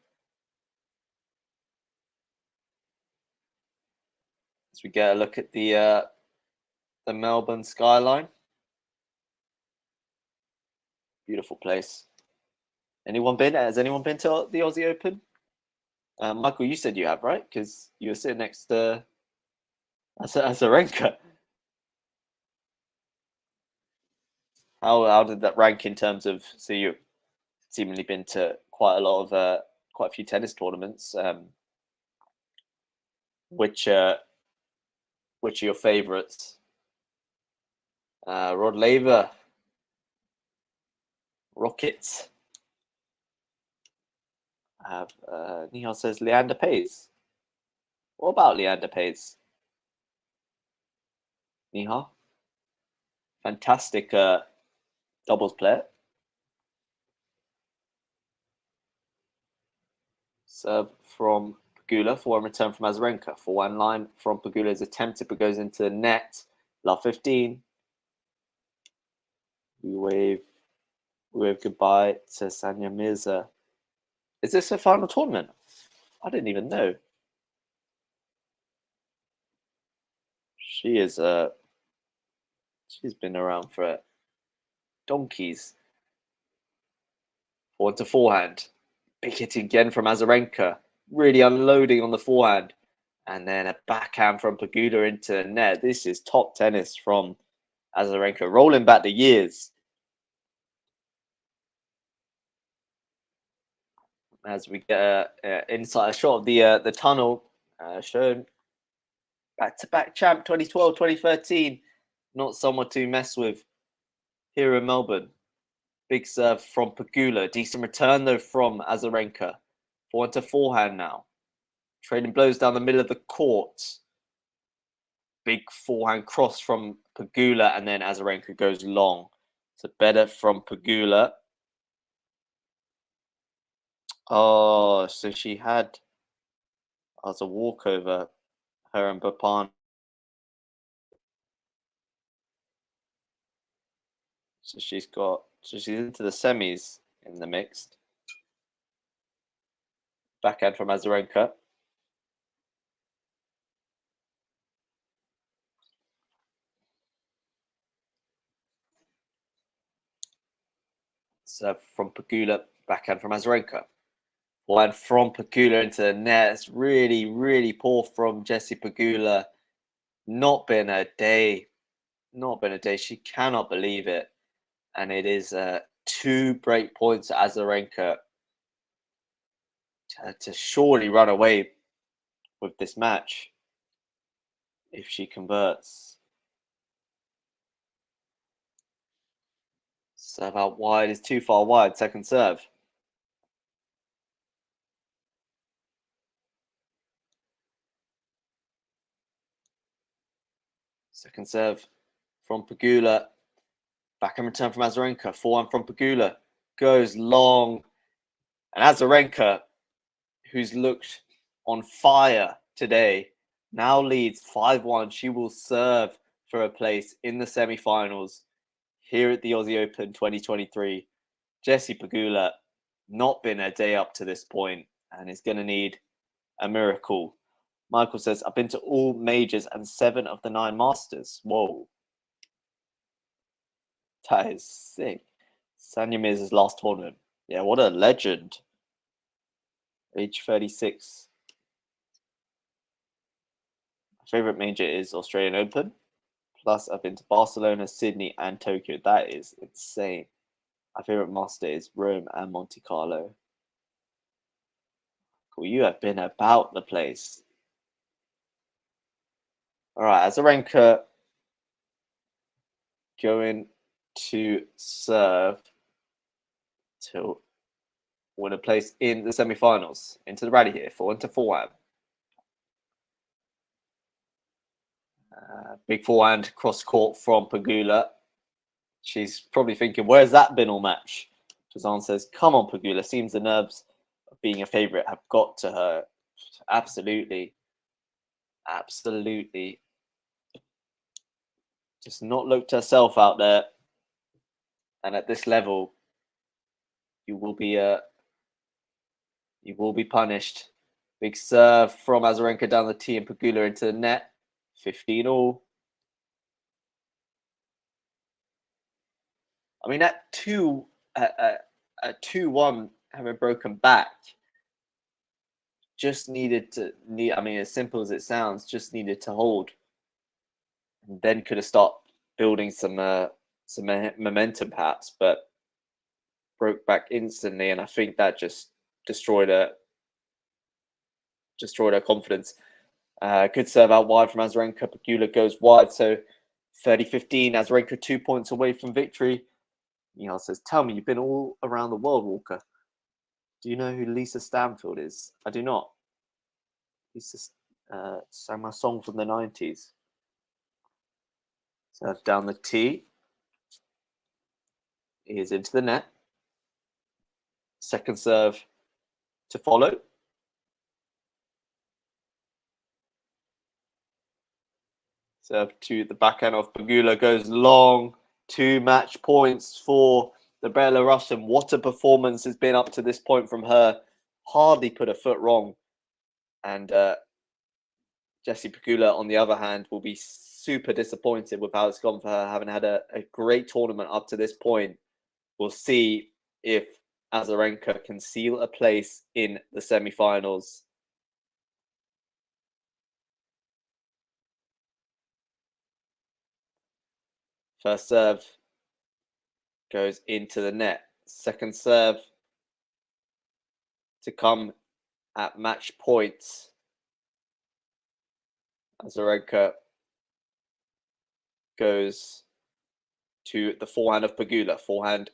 As we get a look at the Melbourne skyline. Beautiful place. Has anyone been to the Aussie Open? Michael, you said you have, right? Because you were sitting next to Azarenka. How did that rank in terms of? So you've seemingly been to quite a few tennis tournaments. Which are your favourites? Rod Laver. Rockets. Nihal says Leander Paes. What about Leander Paes? Nihal? Fantastic doubles player. Serve from Pegula, 4-1 return from Azarenka. 4-1 line from Pegula is attempted but goes into the net. Love 15. We wave goodbye to Sanya Mirza. Is this a final tournament? I didn't even know. She is she's been around for donkeys. Forward to forehand. Big hit again from Azarenka. Really unloading on the forehand. And then a backhand from Pegula into the net. This is top tennis from Azarenka. Rolling back the years. As we get an insider shot of the tunnel shown. Back-to-back champ 2012, 2013. Not someone to mess with here in Melbourne. Big serve from Pegula. Decent return, though, from Azarenka. Forward to forehand now. Trading blows down the middle of the court. Big forehand cross from Pegula, and then Azarenka goes long. So better from Pegula. Oh, so she had as a walkover, her and Bapan. So she's into the semis in the mixed. Backhand from Azarenka. Serve from Pegula, backhand from Azarenka. Forehand from Pegula into the net. It's really, really poor from Jessie Pegula. Not been a day. She cannot believe it. And it is 2 break points to Azarenka to surely run away with this match if she converts. Serve out wide is too far wide. Second serve. Second serve from Pegula. Backhand return from Azarenka. Forehand from Pegula. Goes long. And Azarenka, who's looked on fire today, now leads 5-1. She will serve for a place in the semi-finals here at the Aussie Open 2023. Jessie Pegula, not been a day up to this point and is going to need a miracle. Michael says, I've been to all majors and 7 of the 9 masters. Whoa. That is sick. Sanya Mirza's last tournament. Yeah, what a legend. Age 36. My favorite major is Australian Open. Plus, I've been to Barcelona, Sydney, and Tokyo. That is insane. My favorite master is Rome and Monte Carlo. Cool, you have been about the place. All right, Azarenka going to serve to win a place in the semi-finals. Into the rally here, 4-1 to forehand. Big forehand cross court from Pegula. She's probably thinking, where's that been all match? Jazan says, come on, Pegula. Seems the nerves of being a favourite have got to her. Absolutely. Absolutely. Just not looked herself out there. And at this level, you will be punished. Big serve from Azarenka down the tee and Pegula into the net. 15-all. I mean, at 2-1, having broken back, just needed to. I mean, as simple as it sounds, just needed to hold, and then could have stopped building some momentum, perhaps. But broke back instantly, and I think that just destroyed her confidence. Good serve out wide from Azarenka. Pegula goes wide, so 30-15, Azarenka 2 points away from victory. Nihal says, tell me, you've been all around the world, Walker. Do you know who Lisa Stanfield is? I do not. Lisa sang my song from the 90s. Serve down the tee. He is into the net. Second serve to follow. Serve to the backhand of Pegula goes long. 2 match points for the Belarusian. What a performance has been up to this point from her. Hardly put a foot wrong. And Jessie Pegula, on the other hand, will be super disappointed with how it's gone for her, having had a great tournament up to this point. We'll see if Azarenka can seal a place in the semi-finals. First serve goes into the net. Second serve to come at match points. Azarenka goes to the forehand of Pegula. Forehand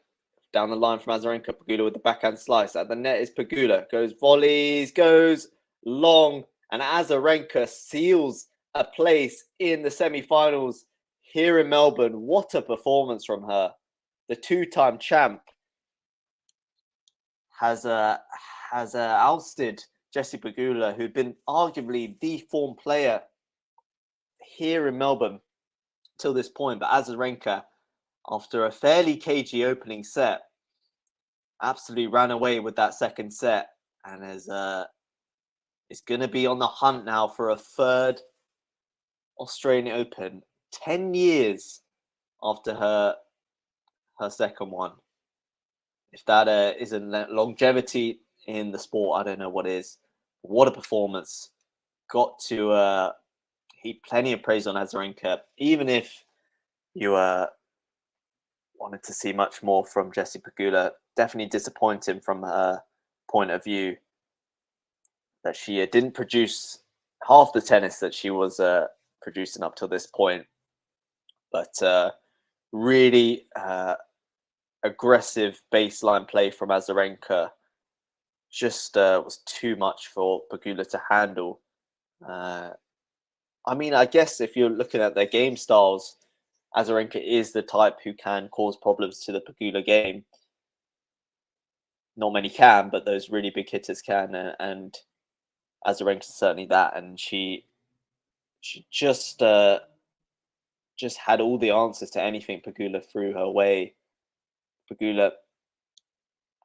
down the line from Azarenka. Pegula with the backhand slice. At the net is Pegula. Goes volleys, goes long. And Azarenka seals a place in the semi-finals here in Melbourne. What a performance from her. The 2-time champ has ousted Jessie Pegula, who'd been arguably the form player here in Melbourne till this point. But Azarenka, after a fairly cagey opening set, absolutely ran away with that second set and is going to be on the hunt now for a third Australian Open 10 years after her second one. If that isn't longevity in the sport, I don't know what is. What a performance. Got to heap plenty of praise on Azarenka, even if you wanted to see much more from Jessie Pegula. Definitely disappointing from her point of view that she didn't produce half the tennis that she was producing up till this point. But really aggressive baseline play from Azarenka just was too much for Pegula to handle. I mean, I guess if you're looking at their game styles, Azarenka is the type who can cause problems to the Pegula game. Not many can, but those really big hitters can, and Azarenka is certainly that. And she just had all the answers to anything Pegula threw her way. Pegula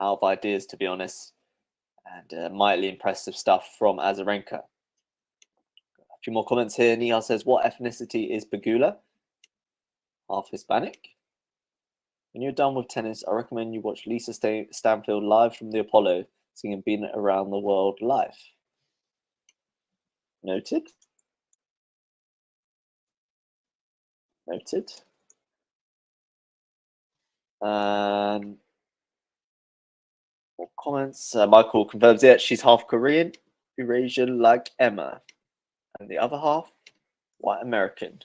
out of ideas, to be honest, and mightily impressive stuff from Azarenka. A few more comments here. Nihal says, what ethnicity is Pegula? Half Hispanic. When you're done with tennis, I recommend you watch Lisa Stanfield live from the Apollo, singing Been Around the World live. Noted. Noted. More comments. Michael confirms it. She's half Korean, Eurasian like Emma. And the other half, white American.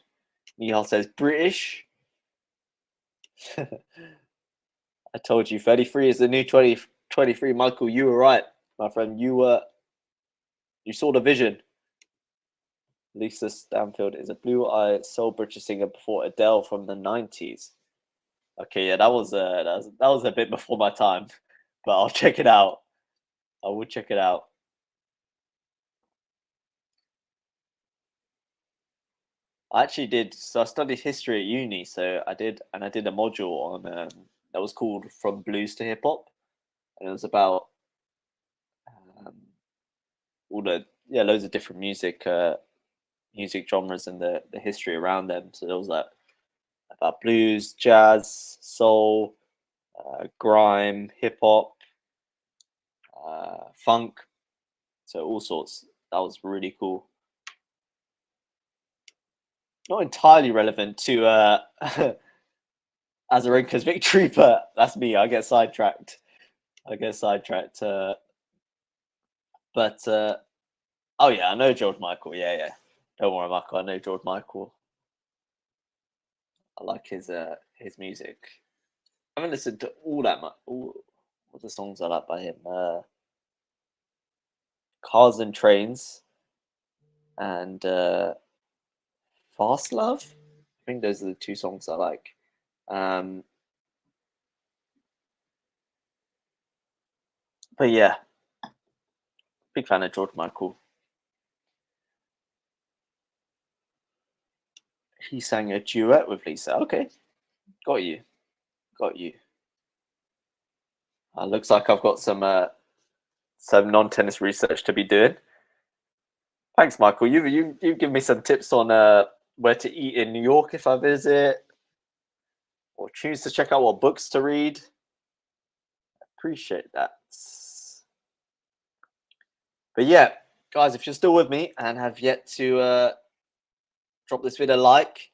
Nihal says British. I told you, 33 is the new 23. Michael, you were right, my friend. You saw the vision. Lisa Stanfield is a blue-eyed soul British singer before Adele from the 90s. Okay, yeah, that was a bit before my time, but I'll check it out. I will check it out. I actually did. So I studied history at uni. So I did a module on that was called From Blues to Hip Hop, and it was about loads of different music genres and the history around them. So it was like about blues, jazz, soul, grime, hip hop, funk. So all sorts. That was really cool. Not entirely relevant to Azarenka's victory, but that's me. I get sidetracked. But oh yeah, I know George Michael. Yeah. Don't worry, Michael. I know George Michael. I like his music. I haven't listened to all that much. All the songs I like by him. Cars and Trains and Fast Love. I think those are the two songs I like. But yeah, big fan of George Michael. He sang a duet with Lisa. Okay, got you. Looks like I've got some non-tennis research to be doing. Thanks, Michael. You give me some tips on where to eat in New York if I visit, or choose to check out what books to read. Appreciate that. But yeah, guys, if you're still with me and have yet to drop this video a like,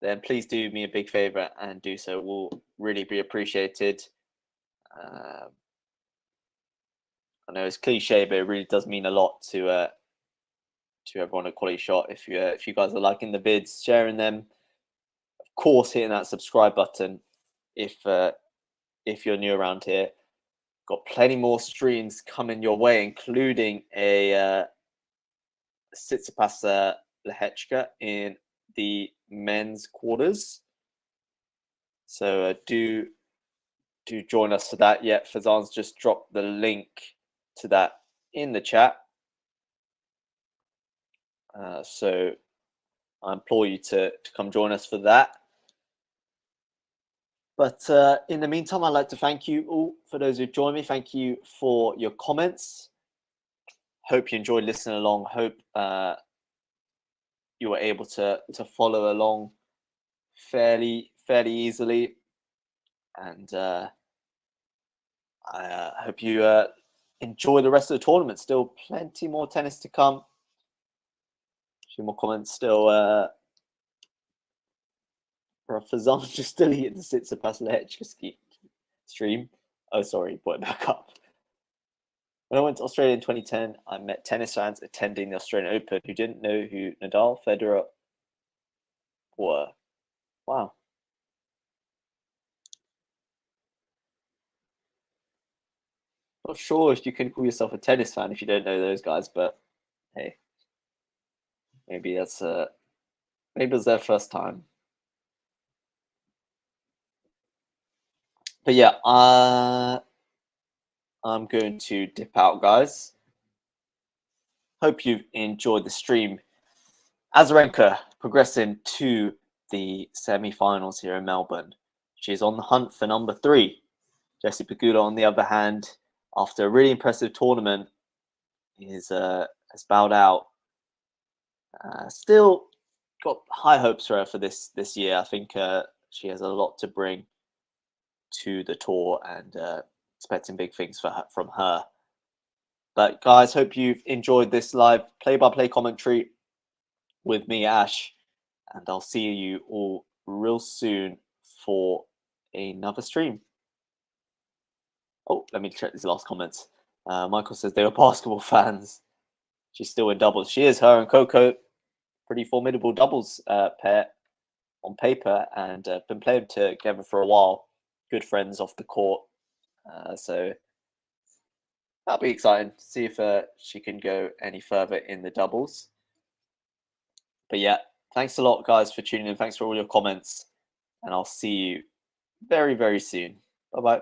then please do me a big favor and do so. It will really be appreciated. I know it's cliche, but it really does mean a lot to everyone at QualityShot. If you guys are liking the vids, sharing them, of course, hitting that subscribe button. If you're new around here, got plenty more streams coming your way, including a Tsitsipas Lehechka in the men's quarters. So do join us for that. Yeah, Fazan's just dropped the link to that in the chat. So I implore you to come join us for that. But in the meantime, I'd like to thank you all for those who joined me. Thank you for your comments. Hope you enjoyed listening along. Hope you were able to follow along fairly easily. And I hope you enjoy the rest of the tournament. Still plenty more tennis to come. A few more comments still. Fazan just deleted the Tsitsipas Lehechka stream. Oh, sorry, brought it back up. When I went to Australia in 2010, I met tennis fans attending the Australian Open who didn't know who Nadal, Federer were. Wow. Not sure if you can call yourself a tennis fan if you don't know those guys, but hey, maybe that's maybe it's their first time. But yeah, I'm going to dip out, guys. Hope you've enjoyed the stream. Azarenka progressing to the semi-finals here in Melbourne. She's on the hunt for number 3. Jessie Pegula, on the other hand, after a really impressive tournament, has bowed out. Still got high hopes for her for this year. I think she has a lot to bring to the tour, and expecting big things from her. But guys, hope you've enjoyed this live play-by-play commentary with me, Ash, and I'll see you all real soon for another stream. Oh, let me check these last comments. Michael says they were basketball fans. She's still in doubles. She is. Her and Coco, pretty formidable doubles pair on paper, and been playing together for a while. Good friends off the court. So that'll be exciting to see if she can go any further in the doubles. But yeah, thanks a lot, guys, for tuning in. Thanks for all your comments, and I'll see you very, very soon. Bye-bye.